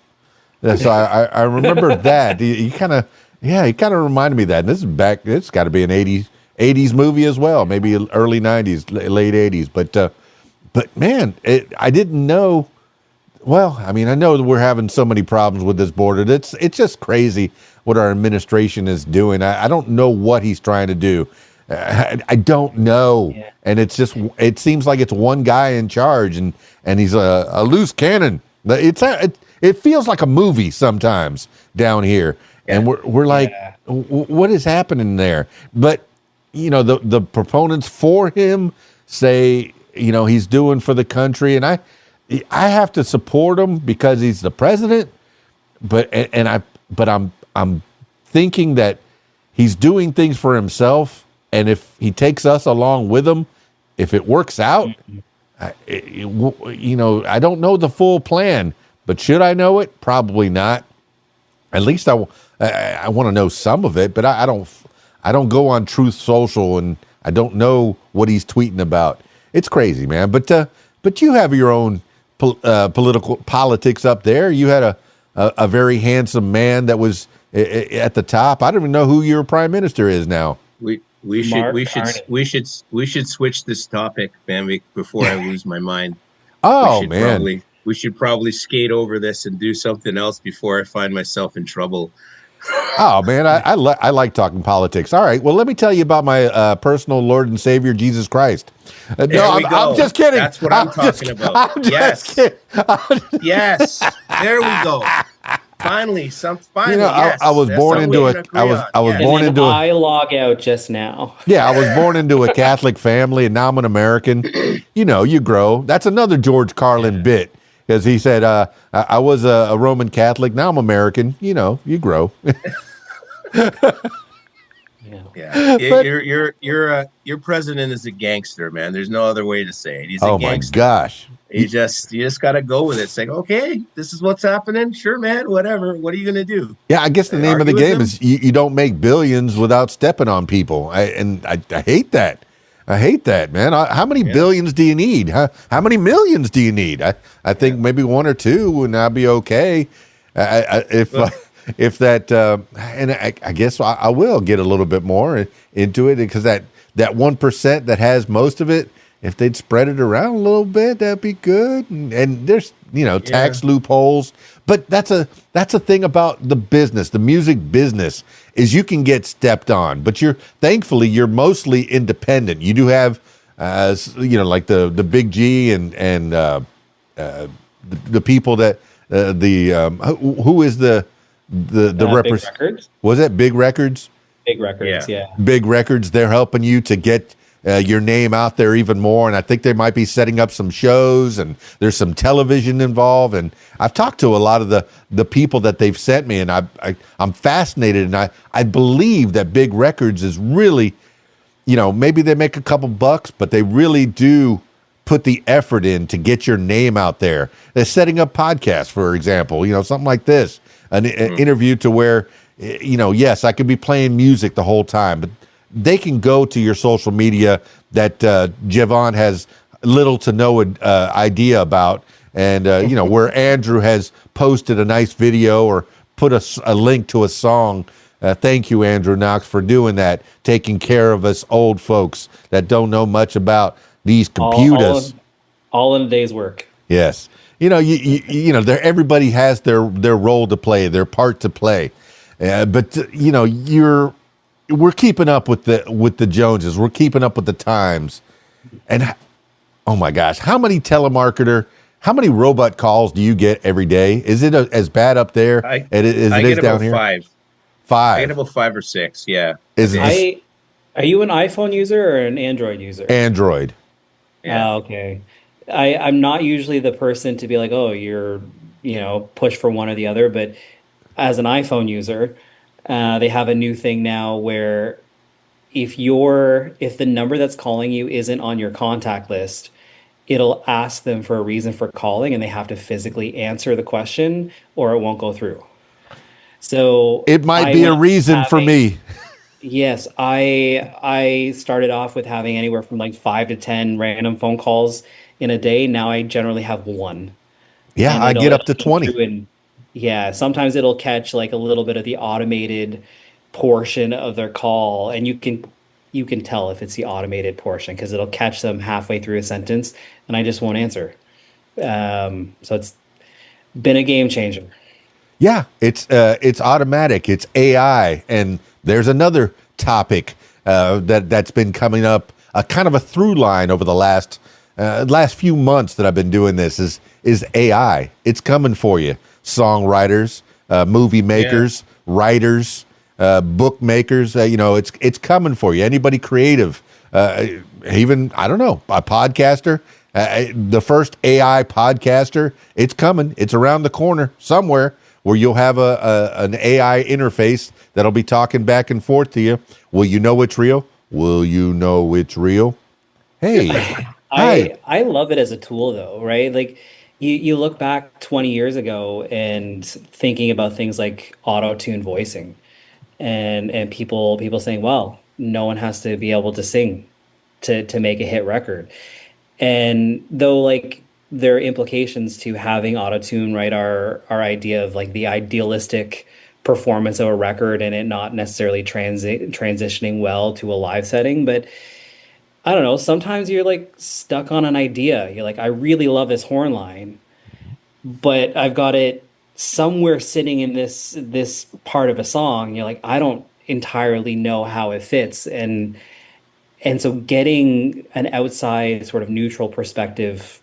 So I remember that. You kind of reminded me of that. And this is back. It's got to be an '80s movie as well, maybe early '90s, late '80s. But man, I didn't know. Well, I mean, I know that we're having so many problems with this border. It's just crazy what our administration is doing. I don't know what he's trying to do. I don't know. Yeah. And it seems like it's one guy in charge, and he's a loose cannon. It feels like a movie sometimes down here, and we're like, what is happening there? But the proponents for him say he's doing for the country, and I have to support him because he's the president. But I'm thinking that he's doing things for himself. And if he takes us along with him, if it works out, I don't know the full plan, but should I know it? Probably not. At least I want to know some of it, but I don't go on Truth Social, and I don't know what he's tweeting about. It's crazy, man. But you have your own politics up there. You had a very handsome man that was at the top. I don't even know who your prime minister is now. We should switch this topic, man, before I lose my mind. We should probably skate over this and do something else before I find myself in trouble. Oh man, I like talking politics. All right, well, let me tell you about my personal Lord and Savior Jesus Christ. I'm just kidding. That's what I'm talking about. I'm just kidding. Yes, there we go. Finally, yes. I was born into I log out just now. Yeah, I was born into a Catholic family, and now I'm an American. You grow. That's another George Carlin bit, because he said, I was a Roman Catholic, now I'm American. You grow. Your president is a gangster, man. There's no other way to say it. He's a gangster. My gosh. You just got to go with it. It's like, okay, this is what's happening. Sure, man, whatever. What are you going to do? Yeah, I guess the name of the game is you don't make billions without stepping on people. I hate that. I hate that, man. How many billions do you need? How many millions do you need? I think maybe one or two, and I'll be okay. If that, and I guess I will get a little bit more into it, because that 1% that has most of it if they'd spread it around a little bit, that'd be good. And there's, tax loopholes, but that's a thing about the business, the music business, is you can get stepped on, but thankfully you're mostly independent. You do have, like the Big G and the people that who is the Big Records? Was that Big Records? Big Records, yeah. Big Records, they're helping you to get your name out there even more, and I think they might be setting up some shows, and there's some television involved. And I've talked to a lot of the people that they've sent me, and I'm fascinated, and I believe that Big Records is really, maybe they make a couple bucks, but they really do put the effort in to get your name out there. They're setting up podcasts, for example, something like this, an interview to where, yes, I could be playing music the whole time, but they can go to your social media that Jevon has little to no idea about, and where Andrew has posted a nice video or put a link to a song. Thank you, Andrew Knox, for doing that, taking care of us old folks that don't know much about these computers. All in a day's work. Yes, everybody has their role to play, their part to play, but we're keeping up with the Joneses. We're keeping up with the times. And oh my gosh, how many robot calls do you get every day? Is it as bad up there as it is down here? Five. I get about 5 or 6. Yeah. Are you an iPhone user or an Android user? Android. Yeah. Okay. I'm not usually the person to be like, oh, you're, push for one or the other. But as an iPhone user, they have a new thing now where if the number that's calling you isn't on your contact list, it'll ask them for a reason for calling, and they have to physically answer the question or it won't go through. So it might be a reason for me. Yes, I started off with having anywhere from like 5 to 10 random phone calls in a day. Now I generally have one. Yeah, I get up to 20. Yeah, sometimes it'll catch like a little bit of the automated portion of their call, and you can tell if it's the automated portion because it'll catch them halfway through a sentence, and I just won't answer. So it's been a game changer. Yeah, it's automatic. It's AI, and there's another topic that's been coming up, a kind of a through line over the last few months that I've been doing this is AI. It's coming for you. Songwriters, movie makers, writers, bookmakers, it's coming for you. Anybody creative, even, I don't know, a podcaster, the first AI podcaster, it's coming. It's around the corner somewhere where you'll have an AI interface that'll be talking back and forth to you. Will you know it's real? Will you know it's real? Hey, hi. I love it as a tool though, right? Like, you look back 20 years ago and thinking about things like auto-tune voicing and people saying, well, no one has to be able to sing to make a hit record. And though like there are implications to having auto-tune, right? Our idea of like the idealistic performance of a record and it not necessarily transitioning well to a live setting, but I don't know, sometimes you're like stuck on an idea. You're like, I really love this horn line, but I've got it somewhere sitting in this part of a song. You're like, I don't entirely know how it fits. And so getting an outside sort of neutral perspective,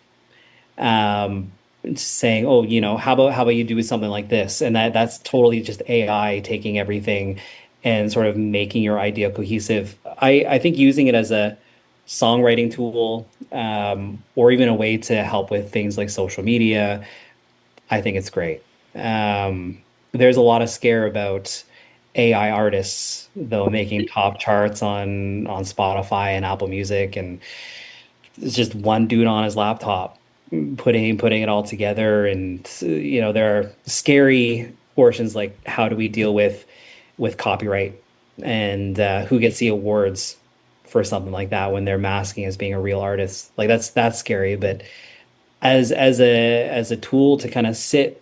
saying, oh, how about you do something like this? And that's totally just AI taking everything and sort of making your idea cohesive. I think using it as a songwriting tool, or even a way to help with things like social media, I think it's great. There's a lot of scare about AI artists, though, making top charts on Spotify and Apple Music, and it's just one dude on his laptop putting it all together. And there are scary portions like how do we deal with copyright and who gets the awards for something like that when they're masking as being a real artist. Like that's scary. But as a tool to kind of sit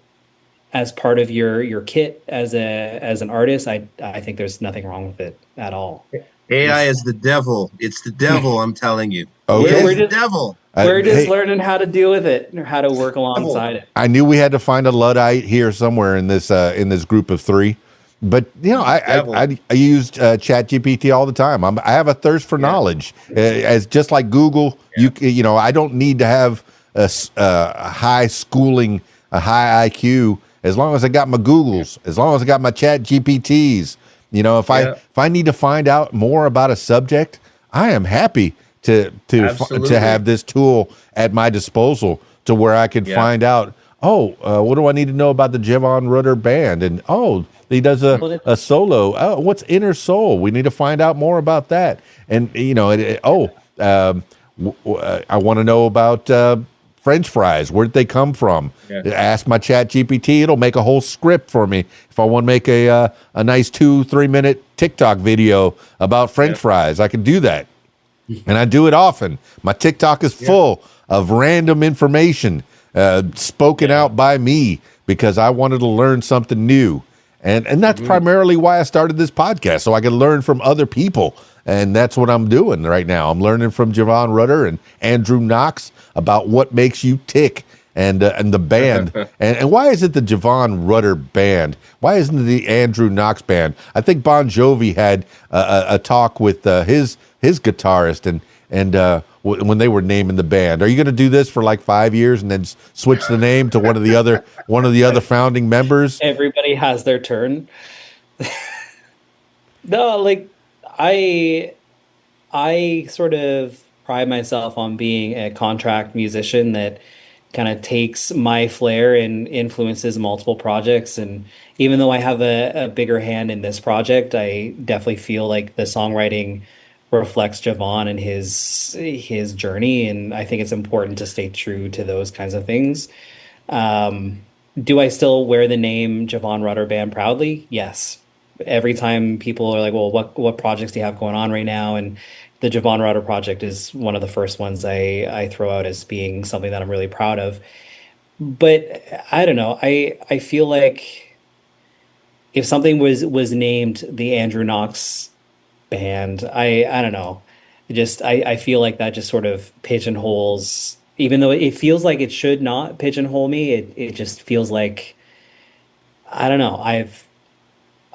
as part of your kit as an artist, I think there's nothing wrong with it at all. AI is the devil. It's the devil. I'm telling you. Okay. We're It's the just devil. we're just Hey, learning how to deal with it or how to work Devil. alongside it. I knew we had to find a Luddite here somewhere in this group of three, but Devil. I used Chat GPT all the time. I have a thirst for knowledge, as just like Google. I don't need to have a high schooling, a high IQ. As long as I got my Googles, as long as I got my Chat GPTs. If I need to find out more about a subject, I am happy to have this tool at my disposal to where I can find out, what do I need to know about the Jevon Rudder band? And, he does a solo. Oh, what's Inner Soul? We need to find out more about that. And, I want to know about French fries. Where did they come from? Ask my Chat GPT. It'll make a whole script for me if I want to make a nice 2-3 minute TikTok video about French fries. I can do that. And I do it often. My TikTok is full of random information spoken out by me because I wanted to learn something new. And that's primarily why I started this podcast, so I can learn from other people. And that's what I'm doing right now. I'm learning from Jevon Rudder and Andrew Knox about what makes you tick and the band. and why is it the Jevon Rudder band? Why isn't it the Andrew Knox band? I think Bon Jovi had a talk with his guitarist and when they were naming the band. Are you going to do this for like 5 years and then switch the name to one of the other founding members? Everybody has their turn. No, like I sort of pride myself on being a contract musician that kind of takes my flair and influences multiple projects. And even though I have a bigger hand in this project, I definitely feel like the songwriting reflects Jevon and his journey. And I think it's important to stay true to those kinds of things. Do I still wear the name Jevon Rudder Band proudly? Yes. Every time people are like, well, what projects do you have going on right now? And the Jevon Rudder project is one of the first ones I throw out as being something that I'm really proud of. But I don't know. I feel like if something was named the Andrew Knox band, I don't know. I feel like that just sort of pigeonholes, even though it feels like it should not pigeonhole me, it just feels like I don't know.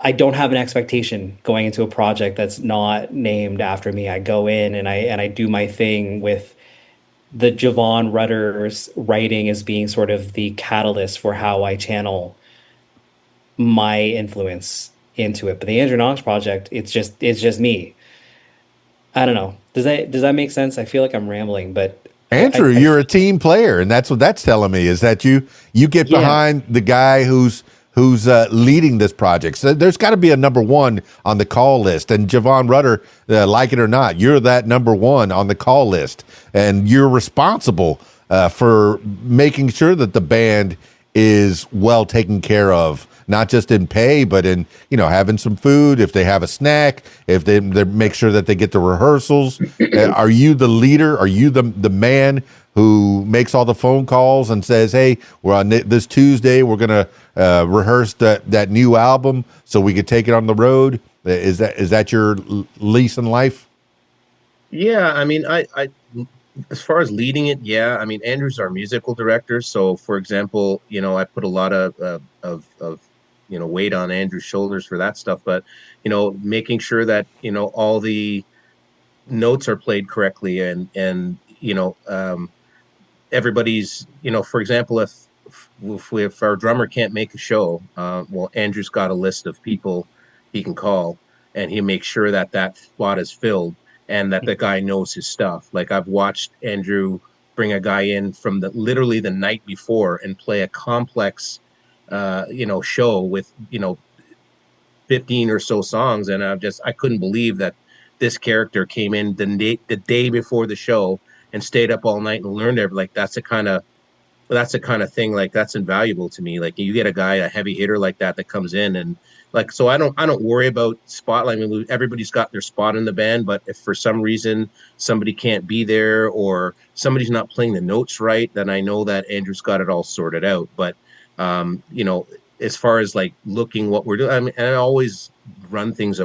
I don't have an expectation going into a project that's not named after me. I go in and I do my thing with the Jevon Rudder's writing as being sort of the catalyst for how I channel my influence into it. But the Andrew Knox project, it's just me. I don't know. Does that make sense? I feel like I'm rambling, but Andrew, you're a team player, and that's what that's telling me is that you get behind the guy who's leading this project. So there's got to be a number one on the call list. And Jevon Rudder, like it or not, you're that number one on the call list. And you're responsible for making sure that the band is well taken care of, not just in pay, but in, having some food, if they have a snack, if they make sure that they get the rehearsals. Are you the leader? Are you the man who makes all the phone calls and says, hey, we're on this Tuesday, we're going to rehearse that new album so we could take it on the road? Is that your lease in life? Yeah, I mean, I as far as leading it, yeah. I mean, Andrew's our musical director, so for example, I put a lot of weight on Andrew's shoulders for that stuff, but making sure that all the notes are played correctly and everybody's, for example, if our drummer can't make a show, well, Andrew's got a list of people he can call, and he makes sure that spot is filled and that the guy knows his stuff. Like I've watched Andrew bring a guy in from literally the night before and play a complex, show with 15 or so songs, and I couldn't believe that this character came in the day before the show and stayed up all night and learned everything. Like that's the kind of thing, like that's invaluable to me. Like you get a heavy hitter like that comes in, and like, so I don't worry about spotlight. I mean, everybody's got their spot in the band, but if for some reason somebody can't be there or somebody's not playing the notes right, then I know that Andrew's got it all sorted out. But as far as like looking what we're doing, I mean, and I always run things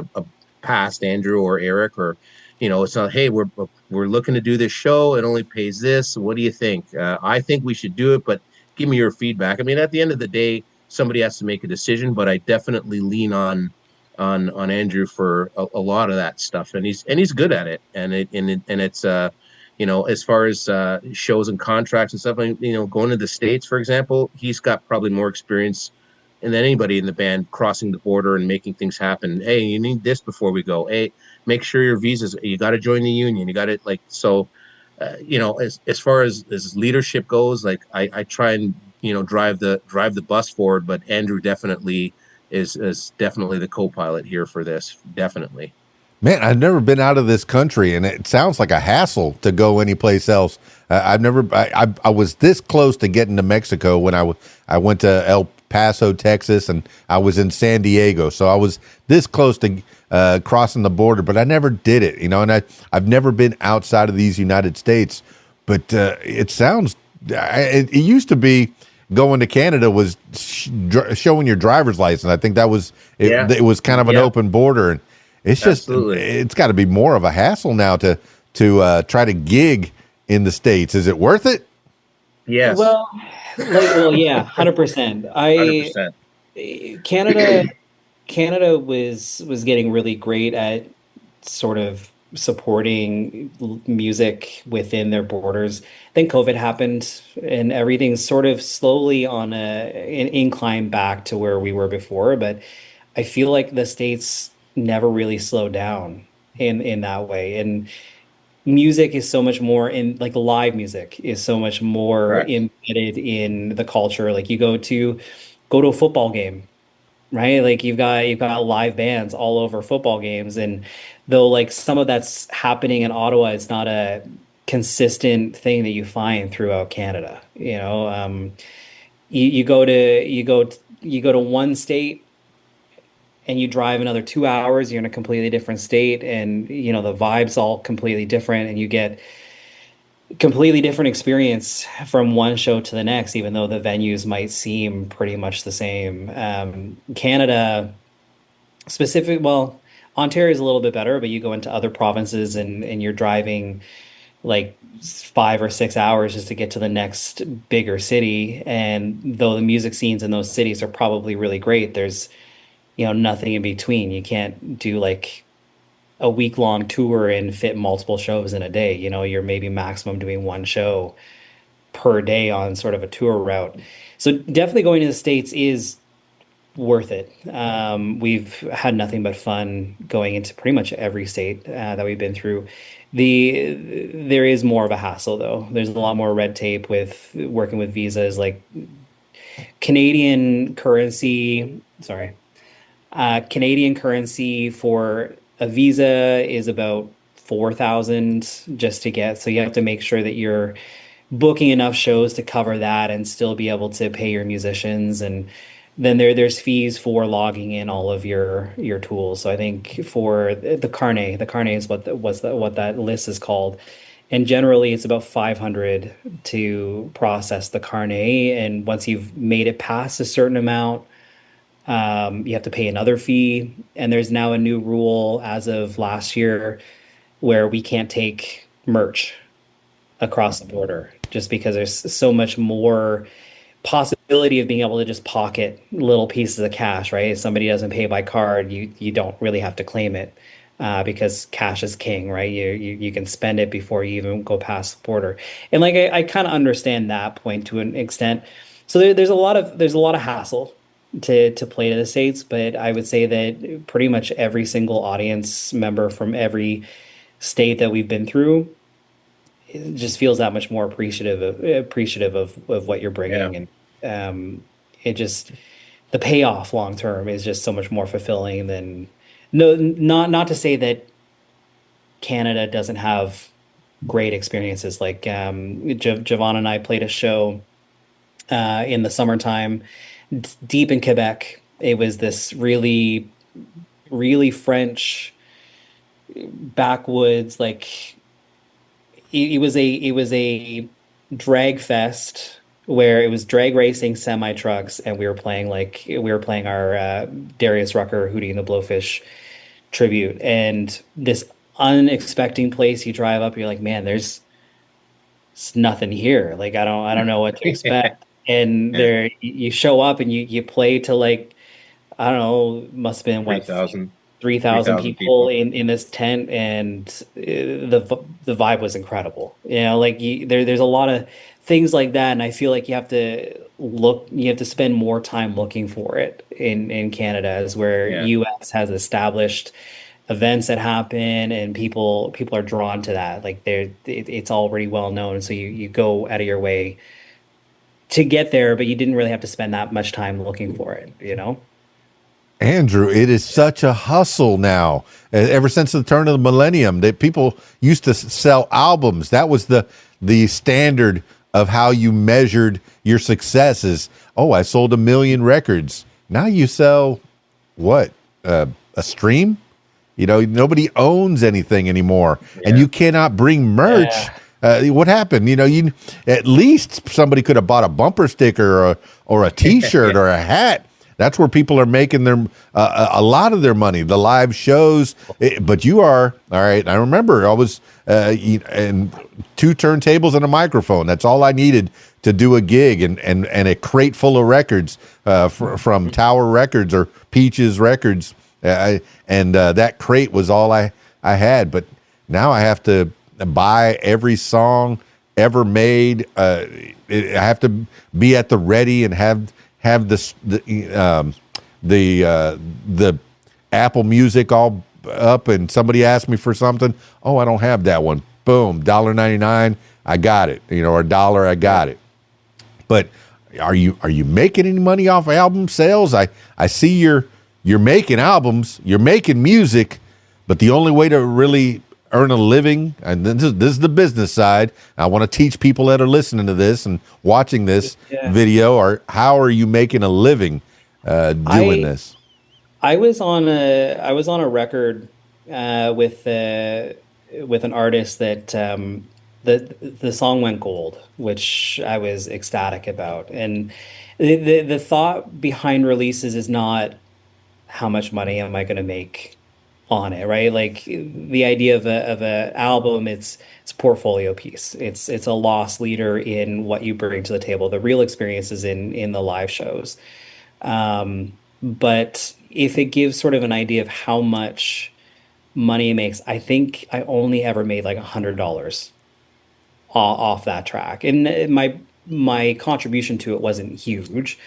past, Andrew or Eric, or it's not, hey, we're looking to do this show. It only pays this. What do you think? I think we should do it, but give me your feedback. I mean, at the end of the day, somebody has to make a decision, but I definitely lean on Andrew for a lot of that stuff, and he's good at it, and it's as far as shows and contracts and stuff, going to the States, for example, he's got probably more experience than anybody in the band crossing the border and making things happen. Hey, you need this before we go. Hey, make sure your visas, you got to join the union. You got to so, as far as leadership goes, like I try and, drive the bus forward, but Andrew definitely is definitely the co-pilot here for this. Definitely. Man, I've never been out of this country, and it sounds like a hassle to go anyplace else. I've never. I was this close to getting to Mexico when I went to El Paso, Texas, and I was in San Diego, so I was this close to crossing the border, but I never did it. And I've never been outside of these United States. But it sounds. It used to be going to Canada was showing your driver's license. I think that was it. Yeah. It was kind of an open border, and it's just it's got to be more of a hassle now to try to gig in the States. Is it worth it? Yes. Well, yeah, 100%. 100%. Canada was getting really great at sort of supporting music within their borders. Then COVID happened, and everything's sort of slowly on an incline back to where we were before. But I feel like the States never really slowed down in that way. And music is so much more in, like, live music is so much more embedded in the culture. Like, you go to a football game, right? Like, you've got live bands all over football games. And though, like, some of that's happening in Ottawa, it's not a consistent thing that you find throughout Canada. You go to one state and you drive another 2 hours, you're in a completely different state, and the vibe's all completely different, and you get completely different experience from one show to the next, even though the venues might seem pretty much the same. Canada well, Ontario is a little bit better, but you go into other provinces and you're driving like 5 or 6 hours just to get to the next bigger city. And though the music scenes in those cities are probably really great, there's nothing in between. You can't do like a week-long tour and fit multiple shows in a day. You're maybe maximum doing one show per day on sort of a tour route. So definitely going to the States is worth it. We've had nothing but fun going into pretty much every state that we've been through. There is more of a hassle, though. There's a lot more red tape with working with visas. Like, Canadian currency for a visa is about 4,000 just to get. So you have to make sure that you're booking enough shows to cover that and still be able to pay your musicians. And then there's fees for logging in all of your tools. So I think for the carnet is what that list is called. And generally it's about 500 to process the carnet. And once you've made it past a certain amount, you have to pay another fee. And there's now a new rule as of last year where we can't take merch across the border, just because there's so much more possibility of being able to just pocket little pieces of cash, right? If somebody doesn't pay by card, you don't really have to claim it, because cash is king, right? You can spend it before you even go past the border. And like, I kind of understand that point to an extent. So there's a lot of hassle to play to the States, but I would say that pretty much every single audience member from every state that we've been through, it just feels that much more appreciative of what you're bringing. Yeah. And the payoff long term is just so much more fulfilling than, not to say that Canada doesn't have great experiences. Like, Jevon and I played a show in the summertime deep in Quebec. It was this really, really French backwoods, like, it was a drag fest where it was drag racing semi trucks, and we were playing our Darius Rucker, Hootie and the Blowfish tribute, and this unexpected place you drive up, you're like, man, there's nothing here. Like I don't know what to expect. And Yeah. there you show up and you play to like, I don't know, must have been what 3,000 3,000 people in this tent, and the vibe was incredible. You know, like there's a lot of things like that, and I feel like you have to spend more time looking for it in Canada, as where Yeah. US has established events that happen, and people are drawn to that. Like it's already well known, so you go out of your way to get there, but you didn't really have to spend that much time looking for it, you know? Andrew, it is such a hustle now. Ever since the turn of the millennium, that people used to sell albums. That was the standard of how you measured your successes. Oh, I sold 1 million records. Now you sell what? A stream? You know, nobody owns anything anymore, and you cannot bring merch. What happened? You know, you at least somebody could have bought a bumper sticker or a T-shirt or a hat. That's where people are making their a lot of their money. The live shows, but you are all right. I remember I was and 2 turntables and a microphone. That's all I needed to do a gig, and a crate full of records from Tower Records or Peaches Records, and that crate was all I had. But now I have to buy every song ever made. I have to be at the ready and have the Apple Music all up, and somebody asked me for something. Oh, I don't have that one. Boom, $1.99. I got it. You know, or $1. I got it. But are you making any money off album sales? I see you're making albums, you're making music, but the only way to really earn a living, and this is the business side. I want to teach people that are listening to this and watching this video, or how are you making a living doing this? I was on a record with an artist that the song went gold, which I was ecstatic about. And the thought behind releases is not how much money am I going to make on it, right? Like the idea of a album, it's a portfolio piece. It's a loss leader in what you bring to the table. The real experience is in the live shows. But if it gives sort of an idea of how much money it makes, I think I only ever made like $100 off that track, and my contribution to it wasn't huge.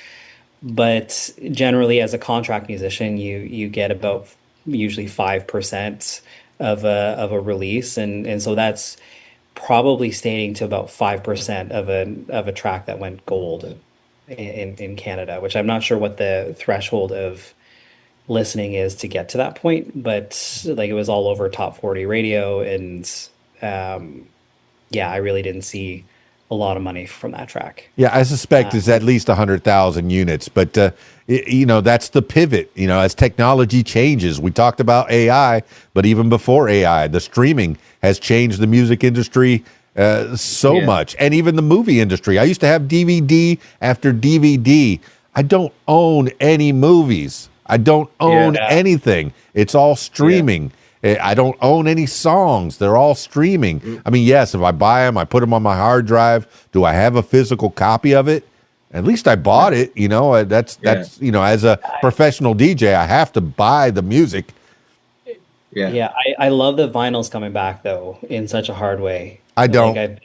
But generally, as a contract musician, you get about usually 5% of a release, and so that's probably stating to about 5% of a track that went gold in Canada, which I'm not sure what the threshold of listening is to get to that point, but like it was all over top 40 radio, and I really didn't see a lot of money from that track. Yeah, I suspect it's at least 100,000 units, but that's the pivot. You know, as technology changes, we talked about AI, but even before AI, the streaming has changed the music industry so much, and even the movie industry. I used to have DVD after DVD. I don't own any movies. I don't own anything. It's all streaming. I don't own any songs. They're all streaming. I mean, yes, if I buy them, I put them on my hard drive. Do I have a physical copy of it? At least I bought it. You know, that's you know, as a professional DJ, I have to buy the music. Yeah. I love the vinyl's coming back though in such a hard way. I don't.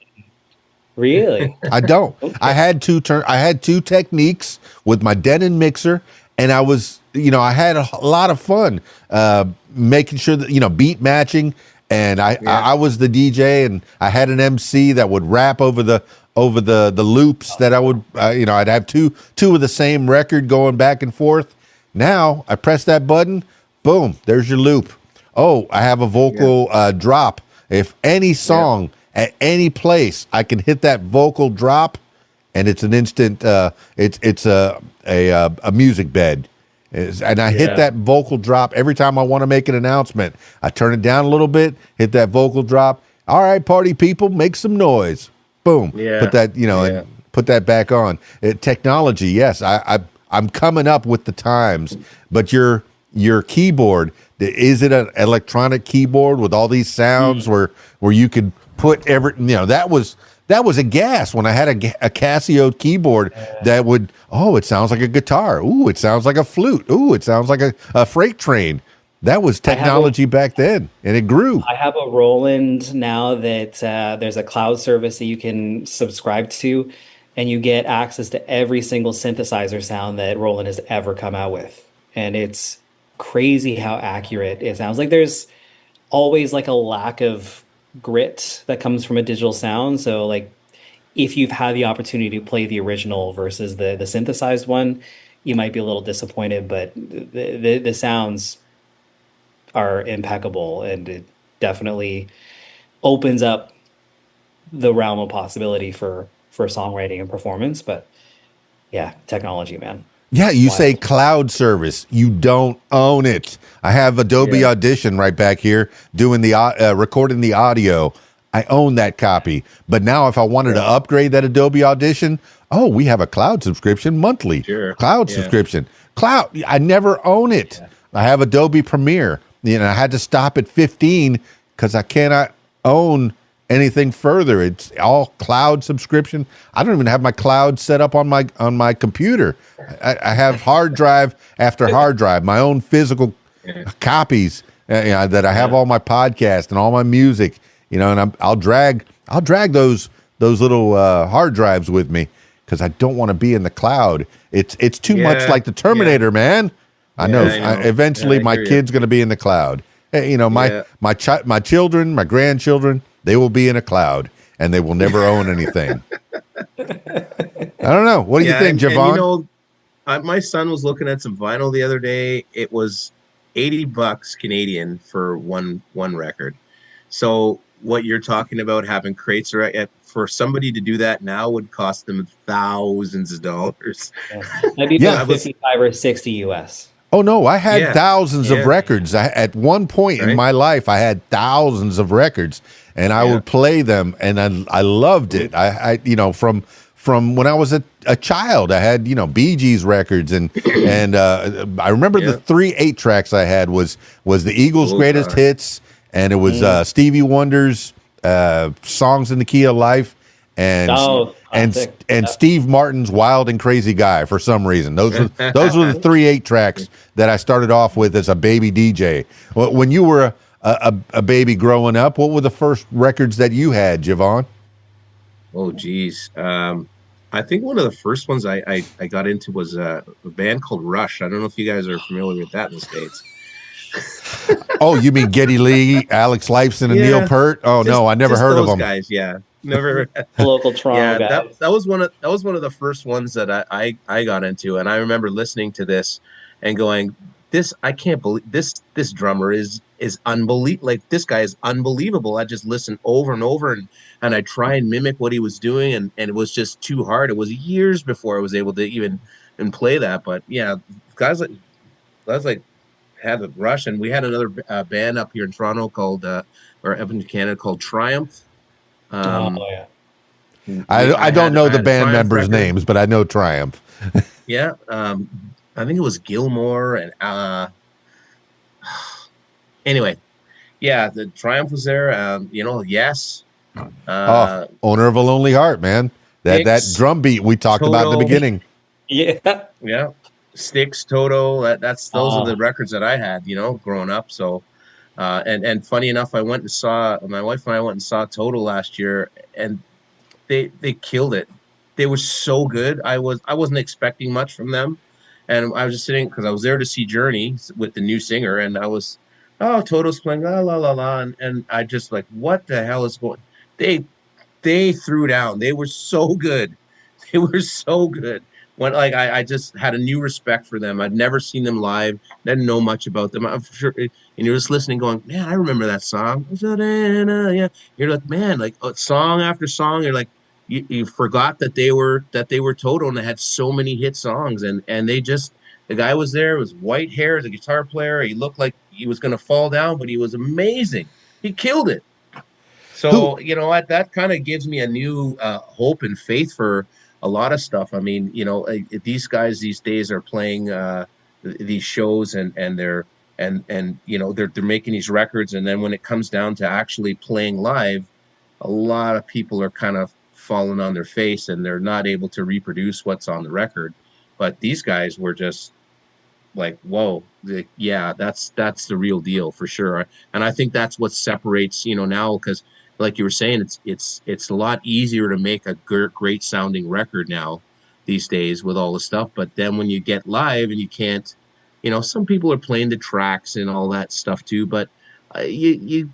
Really? I don't. Okay. I had two techniques with my Denon mixer, and I was, you know, I had a lot of fun making sure that, you know, beat matching, and I was the DJ, and I had an MC that would rap over the loops that I would, I'd have two of the same record going back and forth. Now I press that button, boom, there's your loop. Oh, I have a vocal drop. If any song at any place, I can hit that vocal drop, and it's an instant. It's a music bed, and I hit that vocal drop every time I want to make an announcement. I turn it down a little bit, hit that vocal drop. All right, party people, make some noise. Boom. Yeah. Put that, and put that back on. Technology, yes, I'm coming up with the times, but your keyboard Is it an electronic keyboard with all these sounds where you could put that was a gas when I had a Casio keyboard that would, it sounds like a guitar. Ooh, it sounds like a flute. Ooh, it sounds like a freight train. That was technology back then, and it grew. I have a Roland now that there's a cloud service that you can subscribe to, and you get access to every single synthesizer sound that Roland has ever come out with. And it's crazy how accurate it sounds. Like there's always like a lack of grit that comes from a digital sound. So like if you've had the opportunity to play the original versus the synthesized one, you might be a little disappointed, but the sounds are impeccable, and it definitely opens up the realm of possibility for songwriting and performance. But yeah, technology, man. Yeah, you say cloud service. You don't own it. I have Adobe Audition right back here doing the recording the audio. I own that copy. But now if I wanted to upgrade that Adobe Audition, we have a cloud subscription monthly. Sure. Cloud subscription. Cloud. I never own it. Yeah. I have Adobe Premiere. I had to stop at 15 because I cannot own anything further. It's all cloud subscription. I don't even have my cloud set up on my computer. I have hard drive after hard drive, my own physical copies that I have all my podcasts and all my music. And I'll drag those little hard drives with me because I don't want to be in the cloud. It's too much like the Terminator, man. I know. Eventually, my kid's going to be in the cloud. My children, my grandchildren, they will be in a cloud, and they will never own anything. I don't know. What do you think, Jevon? My son was looking at some vinyl the other day. It was $80 Canadian for one record. So what you're talking about, having crates, for somebody to do that now would cost them thousands of dollars. Maybe about 55 or 60 US. Oh, no, I had thousands of records. At one point in my life, I had thousands of records, and I would play them, and I loved it. I from when I was a child, I had, Bee Gees records, and I remember the 3 8-tracks I had was the Eagles' greatest hits, and it was Stevie Wonder's Songs in the Key of Life, and Steve Martin's Wild and Crazy Guy for some reason. Those were the 3 8-tracks that I started off with as a baby DJ. When you were a baby growing up, what were the first records that you had, Jevon? Oh, geez. I think one of the first ones I got into was a band called Rush. I don't know if you guys are familiar with that in the States. Oh, you mean Geddy Lee, Alex Lifeson, and Neil Peart? Oh, no, I never heard of them. Guys, never. Local Toronto guys. That was one of the first ones that I got into, and I remember listening to this and going, I can't believe this drummer is unbelievable. Like, this guy is unbelievable. I just listened over and over, and I try and mimic what he was doing, and it was just too hard. It was years before I was able to even play that. But yeah, guys like had a Rush, and we had another band up here in Toronto called or up in Canada called Triumph. I don't know the band members' names, but I know Triumph. Yeah, I think it was Gilmore and anyway, yeah, the Triumph was there. Yes. Owner of a Lonely Heart, man. That drum beat we talked about at the beginning. Yeah. Styx, Toto. Those are the records that I had, growing up. So, and funny enough, my wife and I went and saw Toto last year, and they killed it. They were so good. I wasn't expecting much from them. And I was just sitting, because I was there to see Journey with the new singer, and I was, Toto's playing, la la la la, and I just like, what the hell is going? They threw down. They were so good. They were so good. When I just had a new respect for them. I'd never seen them live. Didn't know much about them. I'm sure, and you're just listening, going, man, I remember that song. Yeah, you're like, man, like song after song. You're like, you forgot that they were Toto, and they had so many hit songs, and they just, the guy was there, was white hair, the guitar player. He looked like he was going to fall down, but he was amazing. He killed it. So that kind of gives me a new hope and faith for a lot of stuff. I mean, these guys these days are playing these shows, and they're and you know, they're making these records, and then when it comes down to actually playing live, a lot of people are kind of falling on their face, and they're not able to reproduce what's on the record. But these guys were just like, whoa, yeah, that's the real deal for sure. And I think that's what separates, you know, now, because like you were saying, it's a lot easier to make a great sounding record now these days with all the stuff. But then when you get live and you can't, you know, some people are playing the tracks and all that stuff too, but you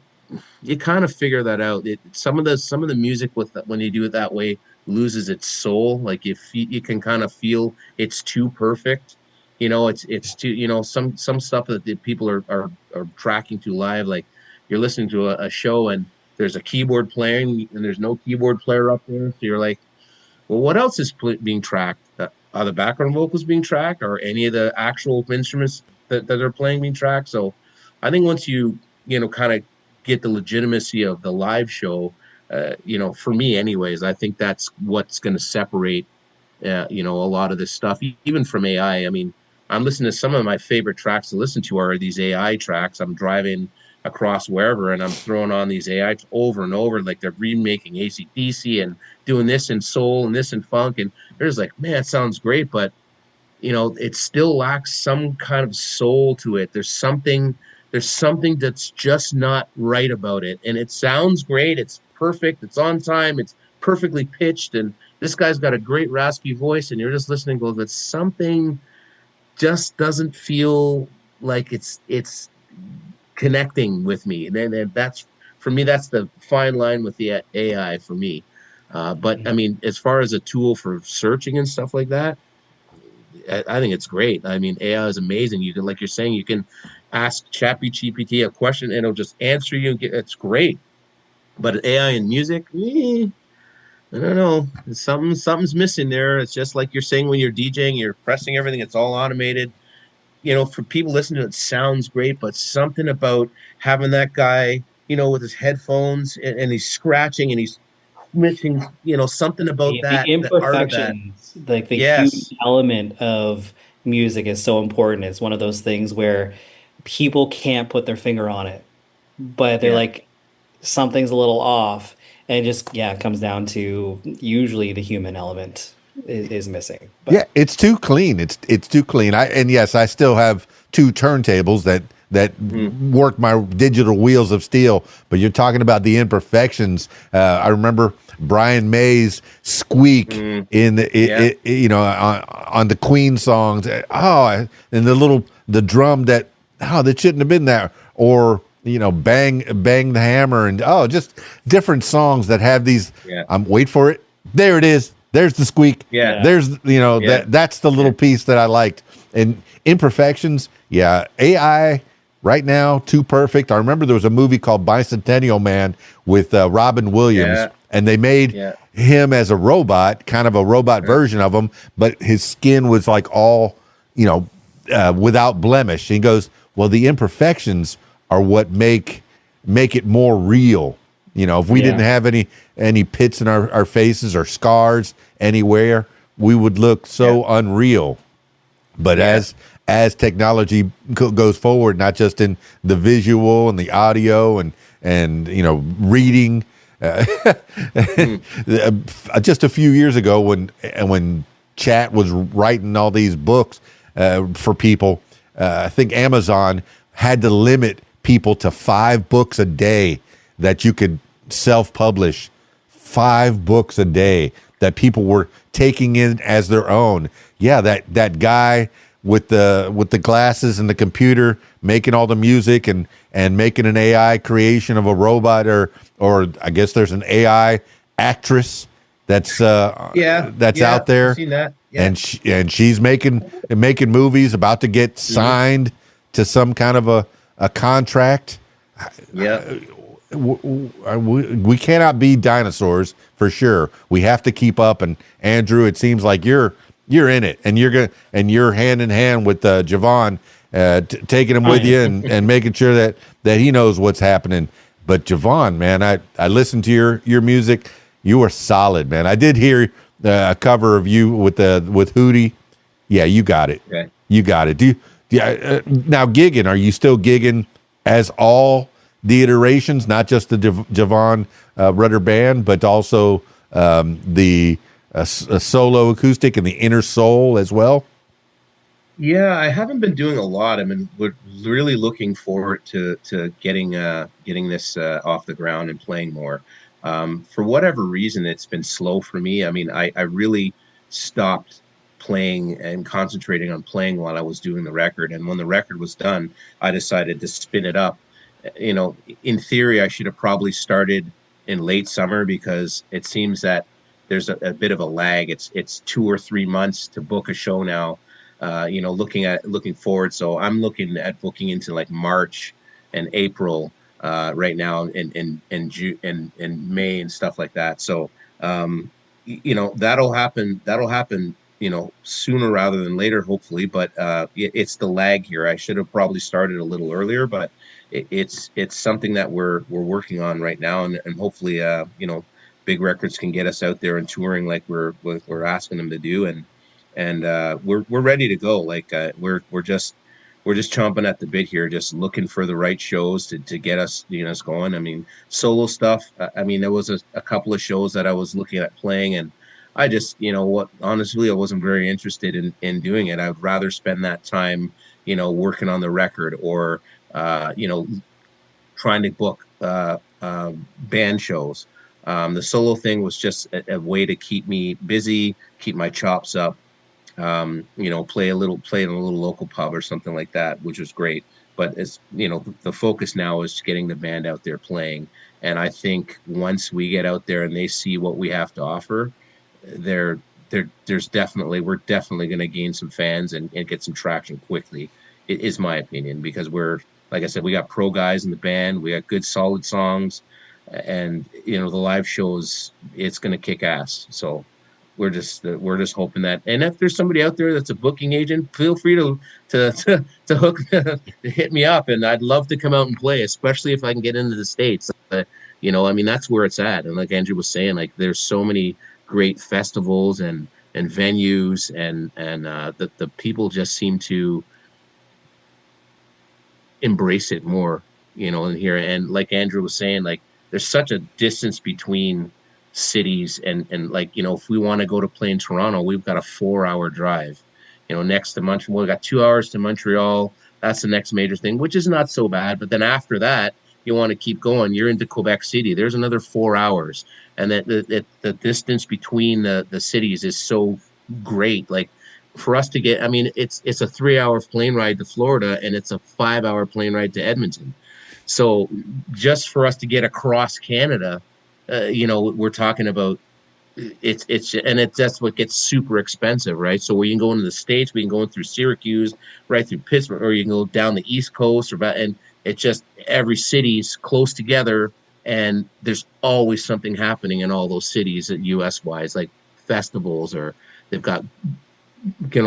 kind of figure that out. Some of the music with when you do it that way loses its soul. Like if you can kind of feel it's too perfect. You know, it's too, you know, some stuff that the people are tracking to live. Like you're listening to a show and there's a keyboard playing and there's no keyboard player up there, so you're like, well, what else is being tracked? Are the background vocals being tracked, or any of the actual instruments that are playing being tracked? So I think once you know, kind of get the legitimacy of the live show, you know, for me anyways, I think that's what's going to separate, you know, a lot of this stuff, even from AI. I mean, I'm listening to some of my favorite tracks to listen to are these AI tracks. I'm driving across wherever and I'm throwing on these AI over and over, like they're remaking AC/DC and doing this in soul and this in funk. And there's like, man, it sounds great, but you know, it still lacks some kind of soul to it. There's something that's just not right about it. And it sounds great. It's perfect. It's on time. It's perfectly pitched. And this guy's got a great raspy voice. And you're just listening, go, that something just doesn't feel like it's connecting with me. And then that's, for me, that's the fine line with the AI for me. But I mean, as far as a tool for searching and stuff like that, I think it's great. I mean, AI is amazing. You can, like you're saying, you can ask ChatGPT a question and it'll just answer you. It's great. But AI in music, I don't know. Something's missing there. It's just like you're saying, when you're DJing, you're pressing everything. It's all automated. You know, for people listening to it, sounds great, but something about having that guy, you know, with his headphones and he's scratching and he's missing, you know, something about the imperfections, like the human element of music is so important. It's one of those things where people can't put their finger on it, but they're like, something's a little off, and it just, it comes down to usually the human element is missing. But yeah, it's too clean. It's too clean. I still have two turntables that work my digital wheels of steel, but you're talking about the imperfections. I remember Brian May's squeak in on the Queen songs. And the drum that shouldn't have been there, or you know, bang the hammer, and just different songs that have these. Wait for it. There it is. There's the squeak. Yeah. There's that's the little piece that I liked. And imperfections. Yeah, AI. Right now, too perfect. I remember there was a movie called Bicentennial Man with Robin Williams, and they made him as a robot, kind of a robot version of him, but his skin was like all, without blemish. He goes, well, the imperfections are what make it more real. You know, if we didn't have any pits in our faces or scars anywhere, we would look so unreal. But as technology goes forward, not just in the visual and the audio and reading, just a few years ago when chat was writing all these books for people, I think Amazon had to limit people to 5 books a day that you could self-publish. 5 books a day that people were taking in as their own. Yeah, that guy with the glasses and the computer making all the music and making an AI creation of a robot, or I guess there's an AI actress that's out there. I've seen that. Yeah. And she's making movies, about to get signed to some kind of a contract. Yeah. We cannot be dinosaurs for sure. We have to keep up. And Andrew, it seems like you're in it, and you're hand in hand with Jevon, taking him with you and making sure that he knows what's happening. But Jevon, man, I listened to your music. You are solid, man. I did hear a cover of you with Hootie. Yeah, you got it. Okay. You got it. Do Yeah. Now gigging, are you still gigging as all the iterations, not just the Jevon Rudder band, but also the solo acoustic and the inner soul as well? Yeah, I haven't been doing a lot. I mean, we're really looking forward to getting this off the ground and playing more. For whatever reason, it's been slow for me. I mean, I really stopped playing and concentrating on playing while I was doing the record. And when the record was done, I decided to spin it up. You know, in theory, I should have probably started in late summer because it seems that there's a bit of a lag. It's 2 or 3 months to book a show now, looking forward. So I'm looking at booking into like March and April right now, and June and May and stuff like that. So that'll happen. That'll happen. Sooner rather than later, hopefully. But it's the lag here. I should have probably started a little earlier, but it's something that we're working on right now, and hopefully, big records can get us out there and touring like we're asking them to do, and we're ready to go. Like we're just chomping at the bit here, just looking for the right shows to get us us going. I mean, solo stuff. I mean, there was a couple of shows that I was looking at playing, and I just honestly, I wasn't very interested in doing it. I'd rather spend that time working on the record, or trying to book band shows. The solo thing was just a way to keep me busy, keep my chops up, play in a little local pub or something like that, which was great. But it's the focus now is getting the band out there playing. And I think once we get out there and they see what we have to offer, there we're definitely going to gain some fans and get some traction quickly. It is my opinion, because like I said, we got pro guys in the band, we got good solid songs, and the live shows, it's going to kick ass. So we're just hoping that, and if there's somebody out there that's a booking agent, feel free to hook to hit me up, and I'd love to come out and play, especially if I can get into the States. I mean, that's where it's at. And like Andrew was saying, like there's so many great festivals and venues, and the people just seem to embrace it more, in here. And like Andrew was saying, like there's such a distance between cities, and like if we want to go to play in Toronto, we've got a 4-hour drive. Next to Montreal, we've got 2 hours to Montreal. That's the next major thing, which is not so bad. But then after that, you want to keep going, you're into Quebec City, there's another 4 hours. And that the distance between the cities is so great. Like for us to get, I mean, it's a 3-hour plane ride to Florida, and it's a 5-hour plane ride to Edmonton. So just for us to get across Canada, we're talking about that's what gets super expensive, right? So we can go into the States, we can go in through Syracuse, right through Pittsburgh, or you can go down the East Coast, and it's just every city's close together, and there's always something happening in all those cities, US wise, like festivals, or they've got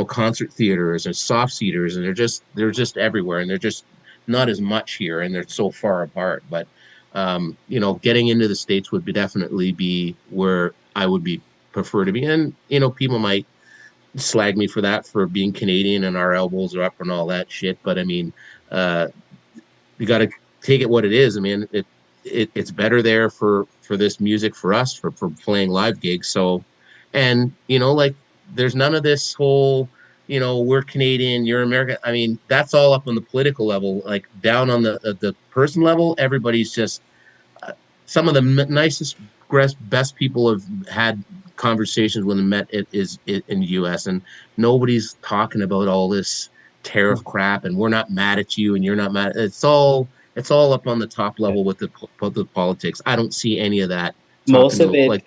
concert theaters and soft seaters, and they're just everywhere, and they're just not as much here, and they're so far apart. But getting into the States would definitely be where I would prefer to be. And people might slag me for that, for being Canadian and our elbows are up and all that shit, but I mean, you got to take it what it is. I mean, it's better there for this music, for us, for playing live gigs. So, and like there's none of this whole we're Canadian, you're American. I mean, that's all up on the political level. Like down on the person level, everybody's just some of the nicest, best people have had conversations when they met is in the U.S., and nobody's talking about all this tariff crap, and we're not mad at you and you're not mad. It's all up on the top level with the politics. I don't see any of that. Most of it, like,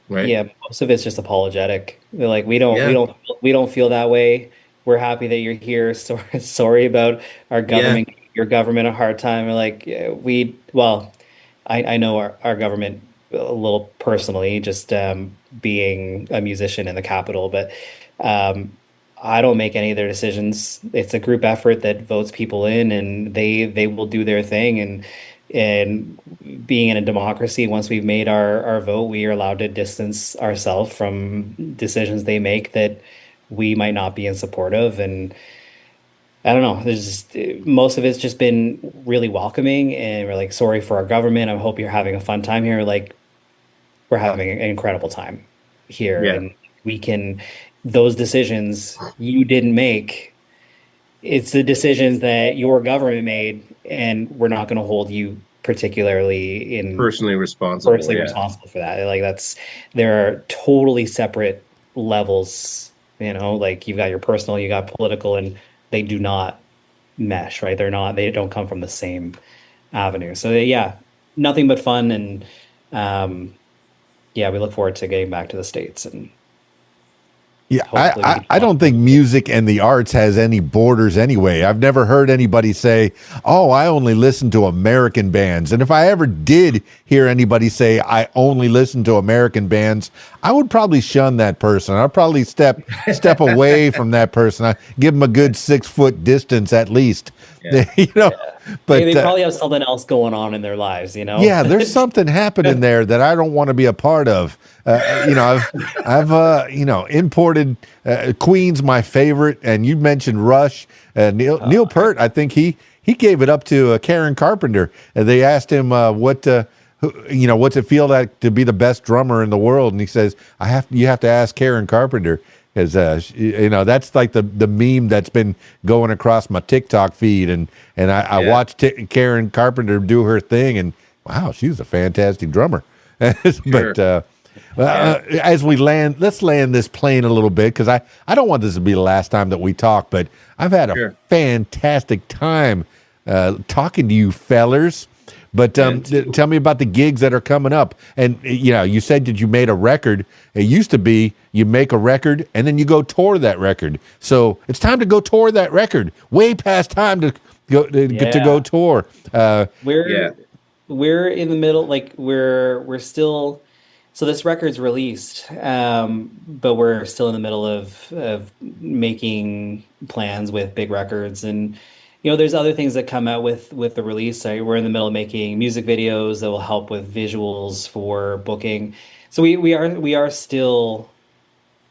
right? yeah, most of it's just apologetic. They're like, we don't, we Yeah, don't, we don't feel that way. We're happy that you're here. Sorry about our yeah, government, your government a hard time. We're like, yeah, well, I know our government a little personally, just being a musician in the capital, but um, I don't make any of their decisions. It's a group effort that votes people in, and they will do their thing. And being in a democracy, once we've made our vote, we are allowed to distance ourselves from decisions they make that we might not be in support of. And I don't know. There's just, most of it's just been really welcoming, and we're like, sorry for our government. I hope you're having a fun time here. Like, we're having an incredible time here, Yeah, and we can, those decisions you didn't make, it's the decisions that your government made, and we're not going to hold you particularly in personally responsible. personally Yeah, responsible for that. Like that's, there are totally separate levels, like you've got your personal, you got political, and they do not mesh, right? They don't come from the same avenue. So yeah, nothing but fun. And yeah, we look forward to getting back to the States, and Yeah, hopefully we can I don't think music and the arts has any borders anyway. I've never heard anybody say, "Oh, I only listen to American bands." And if I ever did hear anybody say, "I only listen to American bands," I would probably shun that person. I'd probably step away from that person. I give them a good 6 foot distance at least. yeah. You know, but they probably have something else going on in their lives, yeah, there's something happening there that I don't want to be a part of. I've imported Queen's my favorite, and you mentioned Rush. Neil Peart, I think he gave it up to Karen Carpenter. They asked him what's it feel like to be the best drummer in the world, and he says, you have to ask Karen Carpenter. Because that's like the meme that's been going across my TikTok feed, and I watched Karen Carpenter do her thing, and wow, she's a fantastic drummer. Sure. But as we let's land this plane a little bit, because I don't want this to be the last time that we talk, but I've had a fantastic time talking to you fellers. But tell me about the gigs that are coming up. And, you said that you made a record. It used to be you make a record and then you go tour that record. So it's time to go tour that record. Way past time to go tour. We're in the middle, like we're still, so this record's released, but we're still in the middle of making plans with big records, and there's other things that come out with the release. We're in the middle of making music videos that will help with visuals for booking. So we are still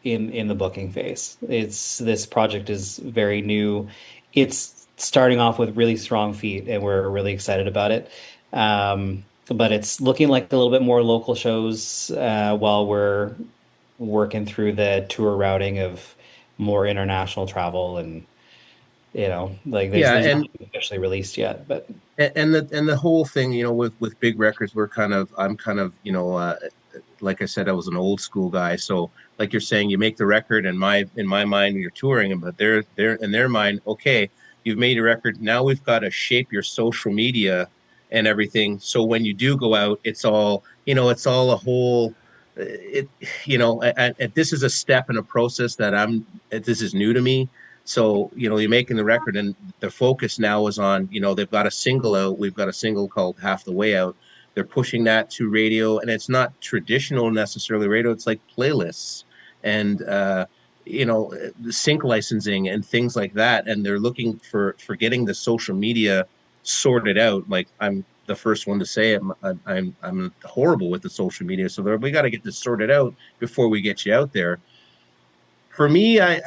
in the booking phase. This project is very new. It's starting off with really strong feet, and we're really excited about it. But it's looking like a little bit more local shows while we're working through the tour routing of more international travel, and like there's nothing officially released yet, but the whole thing, with big records, I'm kind of, like I said, I was an old school guy. So like you're saying, you make the record, and in my mind, you're touring them, but they're in their mind, okay, you've made a record. Now we've got to shape your social media and everything. So when you do go out, it's all a whole, this is a step in a process that this is new to me. So, you're making the record, and the focus now is on, they've got a single out. We've got a single called Half the Way Out. They're pushing that to radio, and it's not traditional necessarily radio. It's like playlists and, the sync licensing and things like that. And they're looking for getting the social media sorted out. Like, I'm the first one to say it. I'm horrible with the social media. So we got to get this sorted out before we get you out there. For me, I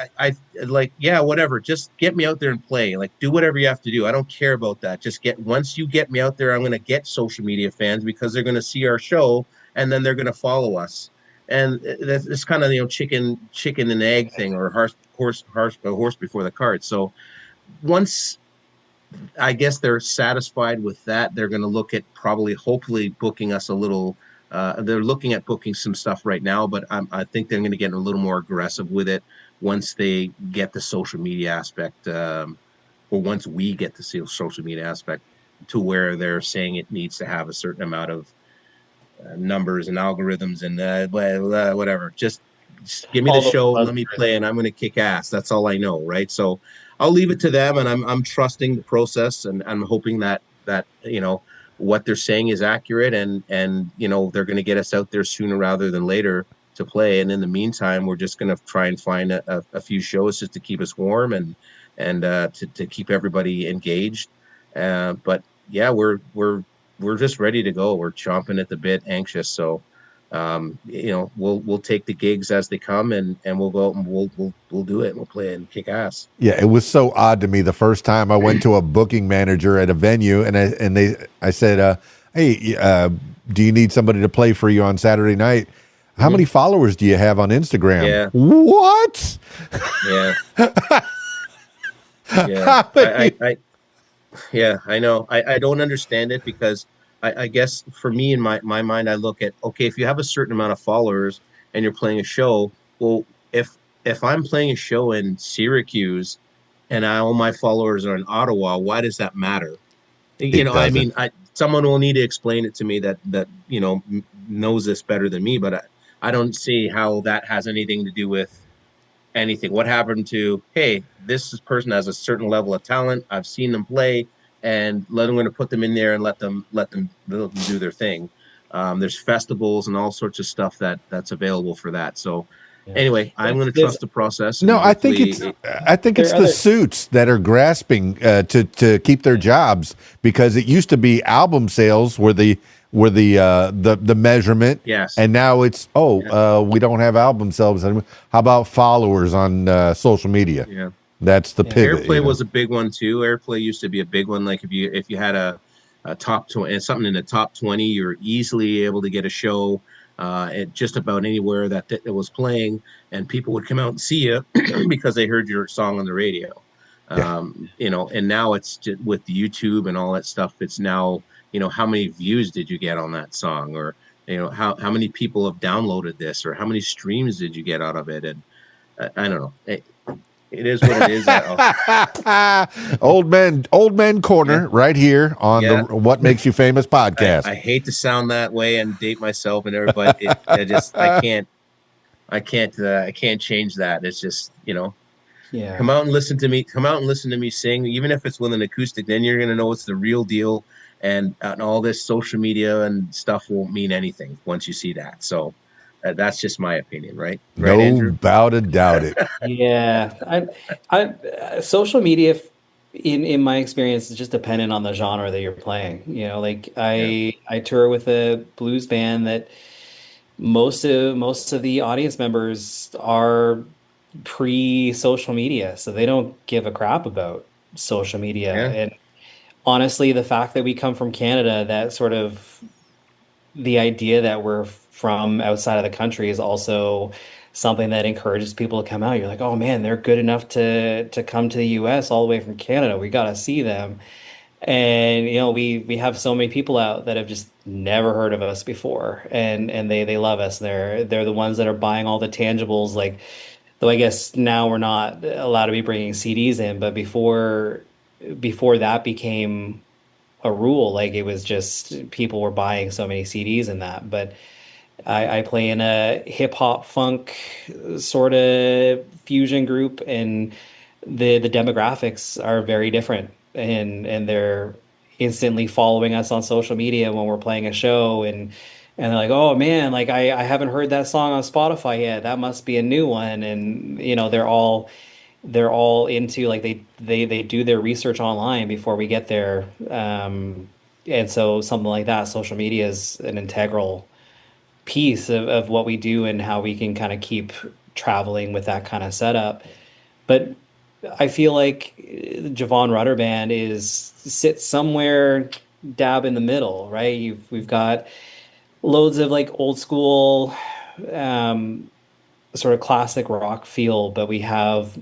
like, yeah, whatever. Just get me out there and play. Like, do whatever you have to do. I don't care about that. Once you get me out there, I'm going to get social media fans, because they're going to see our show, and then they're going to follow us. And it's kind of, chicken and egg thing, or horse before the cart. So once I guess they're satisfied with that, they're going to look at hopefully booking us a little. They're looking at booking some stuff right now, but I think they're going to get a little more aggressive with it once they get the social media aspect, or once we get the social media aspect to where they're saying it needs to have a certain amount of numbers and algorithms and whatever. Just give me the show, let me play, and I'm going to kick ass. That's all I know, right? So I'll leave it to them, and I'm trusting the process, and I'm hoping that what they're saying is accurate, and they're going to get us out there sooner rather than later to play. And in the meantime, we're just going to try and find a few shows just to keep us warm and to keep everybody engaged. But yeah, we're just ready to go. We're chomping at the bit, anxious. So we'll take the gigs as they come, and we'll go out and we'll do it. We'll play it and kick ass. Yeah, it was so odd to me the first time I went to a booking manager at a venue, and I said, "Hey, do you need somebody to play for you on Saturday night? How many followers do you have on Instagram?" Yeah. What? Yeah. Yeah. I know. I don't understand it because I guess for me in my mind, I look at, okay, if you have a certain amount of followers and you're playing a show, well, if I'm playing a show in Syracuse and all my followers are in Ottawa, why does that matter? It I doesn't. mean, someone will need to explain it to me that knows this better than me, but I don't see how that has anything to do with anything. What happened to, hey, this person has a certain level of talent. I've seen them play, and I'm going to put them in there and let them do their thing. There's festivals and all sorts of stuff that's available for that. So Yeah. anyway, I'm going to There's trust the process, No, and hopefully, I think there it's are the other suits that are grasping to keep their jobs, because it used to be album sales were the measurement, yes. and now it's we don't have album sales anymore. How about followers on social media? Yeah. That's the Yeah. pivot. Airplay was a big one too. Airplay used to be a big one. Like if you had a top 20 and something in the top 20, you're easily able to get a show at just about anywhere that was playing, and people would come out and see you because they heard your song on the radio. Yeah. And now it's just with YouTube and all that stuff. It's now, how many views did you get on that song, or how many people have downloaded this, or how many streams did you get out of it? And I don't know. It is what it is. Old man corner right here on Yeah. the What Makes You Famous podcast. I hate to sound that way and date myself and everybody. I can't change that. It's just, yeah. come out and listen to me. Come out and listen to me sing, even if it's with an acoustic. Then you're gonna know it's the real deal, and all this social media and stuff won't mean anything once you see that. So that's just my opinion, right? Right, No Andrew? doubt it. Yeah, social media, in my experience, is just dependent on the genre that you're playing. Like Yeah. I tour with a blues band that most of the audience members are pre-social media, so they don't give a crap about social media. Yeah. And honestly, the fact that we come from Canada, that sort of the idea that we're from outside of the country is also something that encourages people to come out. You're like, oh man, they're good enough to come to the US all the way from Canada. We got to see them. And we have so many people out that have just never heard of us before, and they love us. They're the ones that are buying all the tangibles. Like, though I guess now we're not allowed to be bringing CDs in, but before that became a rule, like it was just people were buying so many CDs and that. But I play in a hip hop funk sort of fusion group, and the demographics are very different, and they're instantly following us on social media when we're playing a show, and they're like, oh man, like I haven't heard that song on Spotify yet. That must be a new one. And they're all into, like, they do their research online before we get there. And so something like that, social media is an integral piece of what we do and how we can kind of keep traveling with that kind of setup. But I feel like Jevon Rudder band sits somewhere dab in the middle, right? We've got loads of like old school, sort of classic rock feel, but we have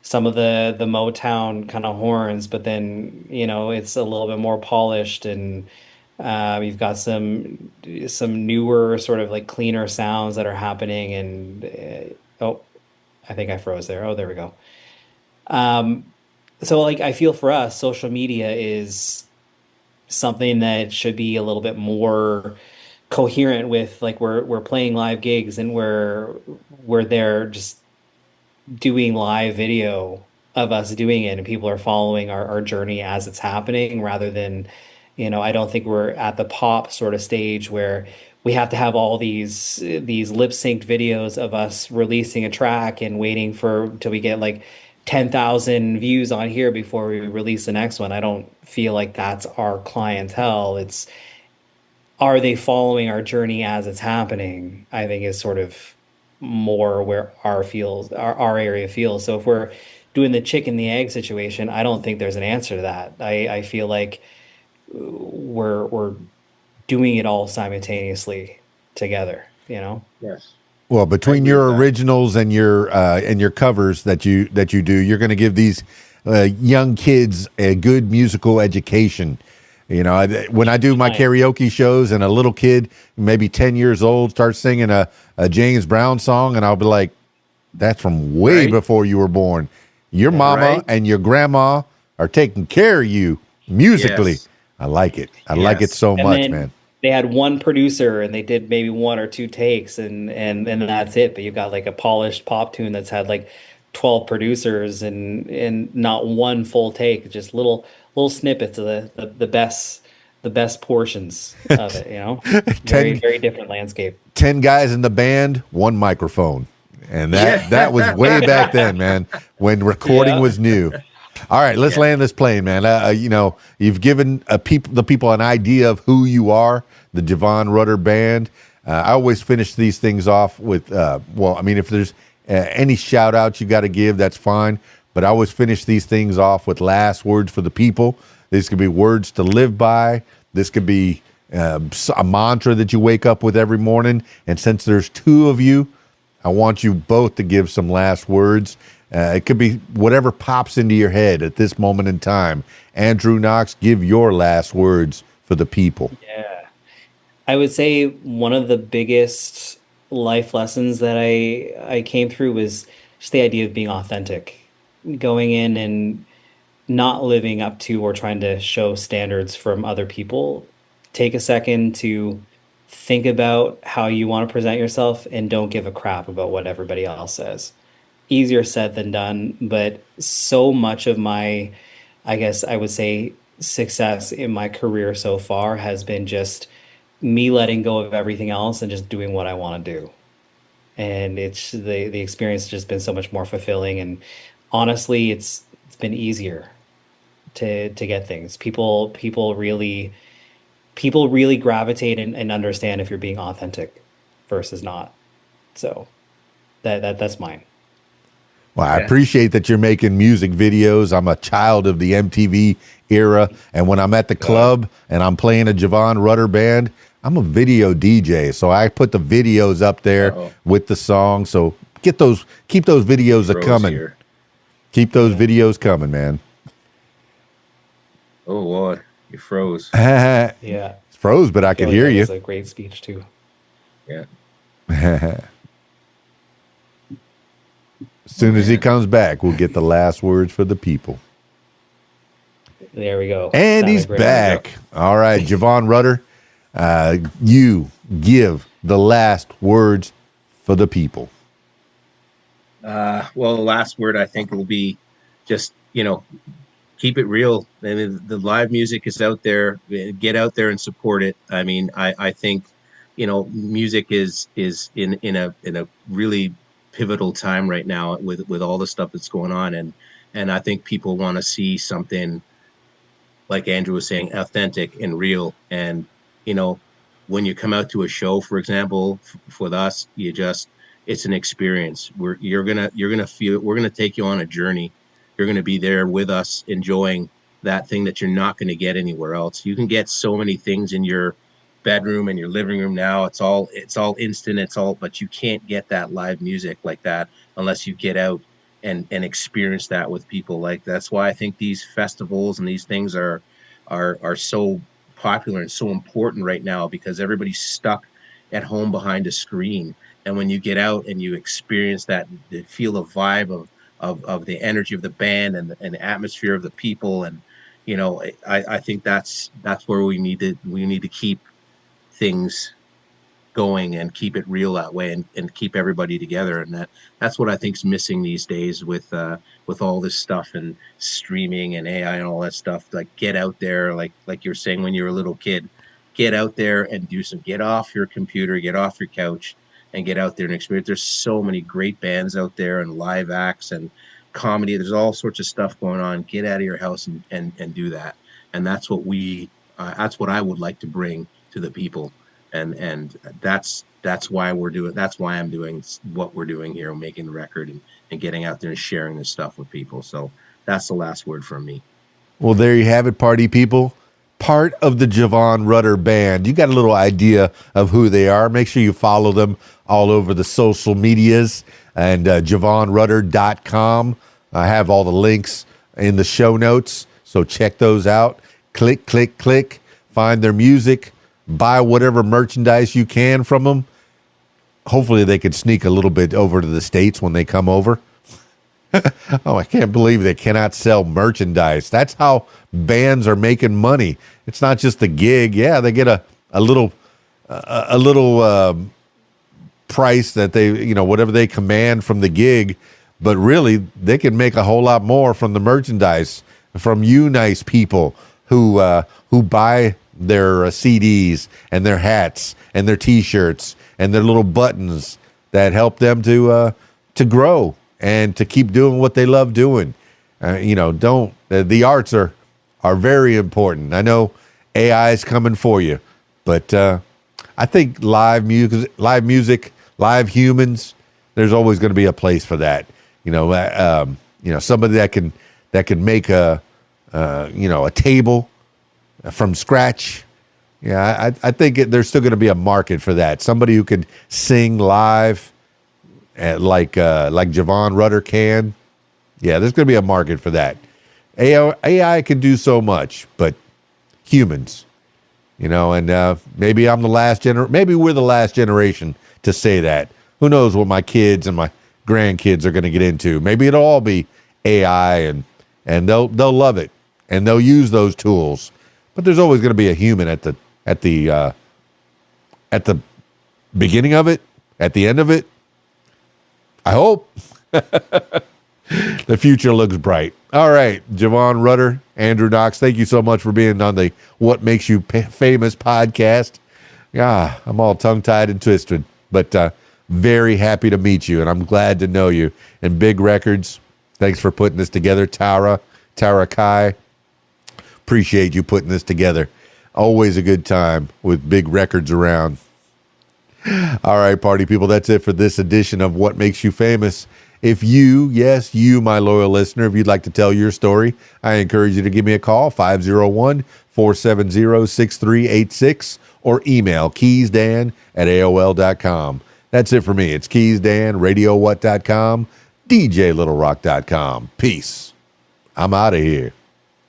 some of the Motown kind of horns, but then it's a little bit more polished, and you've got some newer sort of like cleaner sounds that are happening. And oh, I think I froze there. Oh, there we go. Um, so like I feel for us, social media is something that should be a little bit more coherent with, like, we're playing live gigs, and we're there just doing live video of us doing it, and people are following our journey as it's happening, rather than, I don't think we're at the pop sort of stage where we have to have all these lip synced videos of us releasing a track and waiting for till we get like 10,000 views on here before we release the next one. I don't feel like that's our clientele. are they following our journey as it's happening? I think is sort of more where our area feels. So if we're doing the chicken the egg situation, I don't think there's an answer to that. I feel like we're doing it all simultaneously together, you know? Yes. Well, I between agree with your that. originals and your covers that you do, you're going to give these young kids a good musical education. You know, when I do my Fine. karaoke shows and a little kid, maybe 10 years old, starts singing a James Brown song, and I'll be like, that's from way Right? before you were born. Your mama Right? and your grandma are taking care of you musically. Yes. I like it. I like it Yes. so And much, then man. they had one producer and they did maybe one or two takes and that's it. But you've got like a polished pop tune that's had like 12 producers and not one full take, just little snippets of the best portions of it, you know? Very, 10, very different landscape. 10 guys in the band, one microphone. And that was way back Yeah. then, man, when recording Yeah. was new. All right, let's Yeah. land this plane, man. You know, you've given the people an idea of who you are, the Jevon Rudder Band. I always finish these things off with, well, I mean, if there's any shout outs you got to give, that's fine. But I always finish these things off with last words for the people. These could be words to live by. This could be a mantra that you wake up with every morning. And since there's two of you, I want you both to give some last words. It could be whatever pops into your head at this moment in time. Andrew Knox, give your last words for the people. Yeah. I would say one of the biggest life lessons that I came through was just the idea of being authentic, going in and not living up to or trying to show standards from other people. Take a second to think about how you want to present yourself and don't give a crap about what everybody else says. Easier said than done, but so much of my, I guess I would say, success in my career so far has been just me letting go of everything else and just doing what I want to do. And it's the experience has just been so much more fulfilling. And honestly, it's been easier to get things. People really gravitate and understand if you're being authentic versus not. So that's mine. Well, I Yeah. appreciate that you're making music videos. I'm a child of the MTV era. And when I'm at the club and I'm playing a Jevon Rudder band, I'm a video DJ. So I put the videos up there Uh-oh. with the song. So keep those videos a Rose coming. here. Keep those videos coming, man. Oh boy, you froze. It's Yeah. froze, but I feel could like hear that you. was a great speech too. Yeah. As soon as he comes back, we'll get the last words for the people. There we go. And Sounded he's great. back. All right, Jevon Rudder, you give the last words for the people. Well, the last word I think will be just, keep it real. I mean, the live music is out there. Get out there and support it. I mean, I think, music is in a really pivotal time right now with all the stuff that's going on, and I think people want to see something, like Andrew was saying, authentic and real. And when you come out to a show, for example, with us, it's an experience. You're gonna feel it. We're gonna take you on a journey. You're gonna be there with us, enjoying that thing that you're not gonna get anywhere else. You can get so many things in your bedroom and your living room now. It's all instant. But you can't get that live music like that unless you get out and experience that with people. Like, that's why I think these festivals and these things are so popular and so important right now, because everybody's stuck at home behind a screen. And when you get out and you experience that, feel the vibe of the energy of the band and the atmosphere of the people, and I think that's where we need to keep things going and keep it real that way, and keep everybody together. And that's what I think's missing these days with all this stuff and streaming and AI and all that stuff. Like, get out there, like you're saying, when you're a little kid, get out there and get off your computer, get off your couch, and get out there and experience. There's so many great bands out there, and live acts and comedy. There's all sorts of stuff going on. Get out of your house and do that. And that's what I would like to bring to the people, and that's why I'm doing what we're doing here, making the record and getting out there and sharing this stuff with people. So that's the last word from me. Well, there you have it, party people. Part of the Jevon Rudder band. You got a little idea of who they are. Make sure you follow them all over the social medias and JevonRudder.com. I have all the links in the show notes, so check those out. Click, click, click. Find their music. Buy whatever merchandise you can from them. Hopefully they could sneak a little bit over to the States when they come over. Oh, I can't believe they cannot sell merchandise. That's how bands are making money. It's not just the gig. Yeah, they get a little price that they, whatever they command from the gig, but really they can make a whole lot more from the merchandise from you nice people who buy their CDs and their hats and their T-shirts and their little buttons that help them to grow and to keep doing what they love doing. The arts are very important. I know AI is coming for you, but I think live music, live humans, there's always going to be a place for that. Somebody that can make a table from scratch. Yeah, I think there's still going to be a market for that. Somebody who can sing live, like Jevon Rudder can. Yeah, there's going to be a market for that. AI can do so much, but humans, and maybe I'm the last maybe we're the last generation to say that. Who knows what my kids and my grandkids are going to get into? Maybe it'll all be AI, and they'll love it and they'll use those tools. But there's always going to be a human at the beginning of it, at the end of it. I hope. The future looks bright. All right, Jevon Rudder, Andrew Knox, thank you so much for being on the What Makes You Famous podcast. Yeah, I'm all tongue-tied and twisted, but very happy to meet you, and I'm glad to know you. And Big Records, thanks for putting this together. Tara Kai, appreciate you putting this together. Always a good time with Big Records around. All right, party people, that's it for this edition of What Makes You Famous. If you, yes, you, my loyal listener, if you'd like to tell your story, I encourage you to give me a call, 501-470-6386, or email keysdan@aol.com. That's it for me. It's keysdan, radiowhat.com, djlittlerock.com. Peace. I'm out of here.